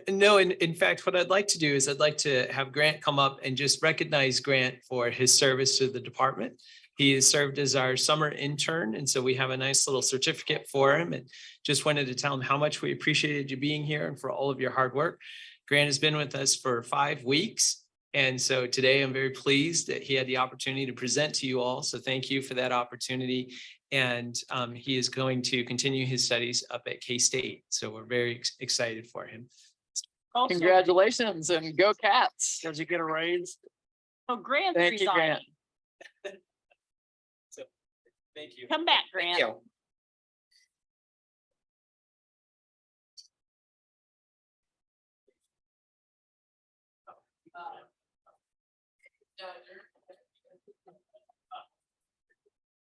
No, in fact, what I'd like to do is I'd like to have Grant come up and just recognize Grant for his service to the department. He has served as our summer intern, and so we have a nice little certificate for him, and just wanted to tell him how much we appreciated you being here and for all of your hard work. Grant has been with us for 5 weeks, and so today I'm very pleased that he had the opportunity to present to you all. So thank you for that opportunity. And he is going to continue his studies up at K-State. So we're very excited for him. Congratulations and go Cats. Does he get a raise? Oh, Grant's Thank you, Grant. resigning. So, thank you. Come back, Grant. Thank you.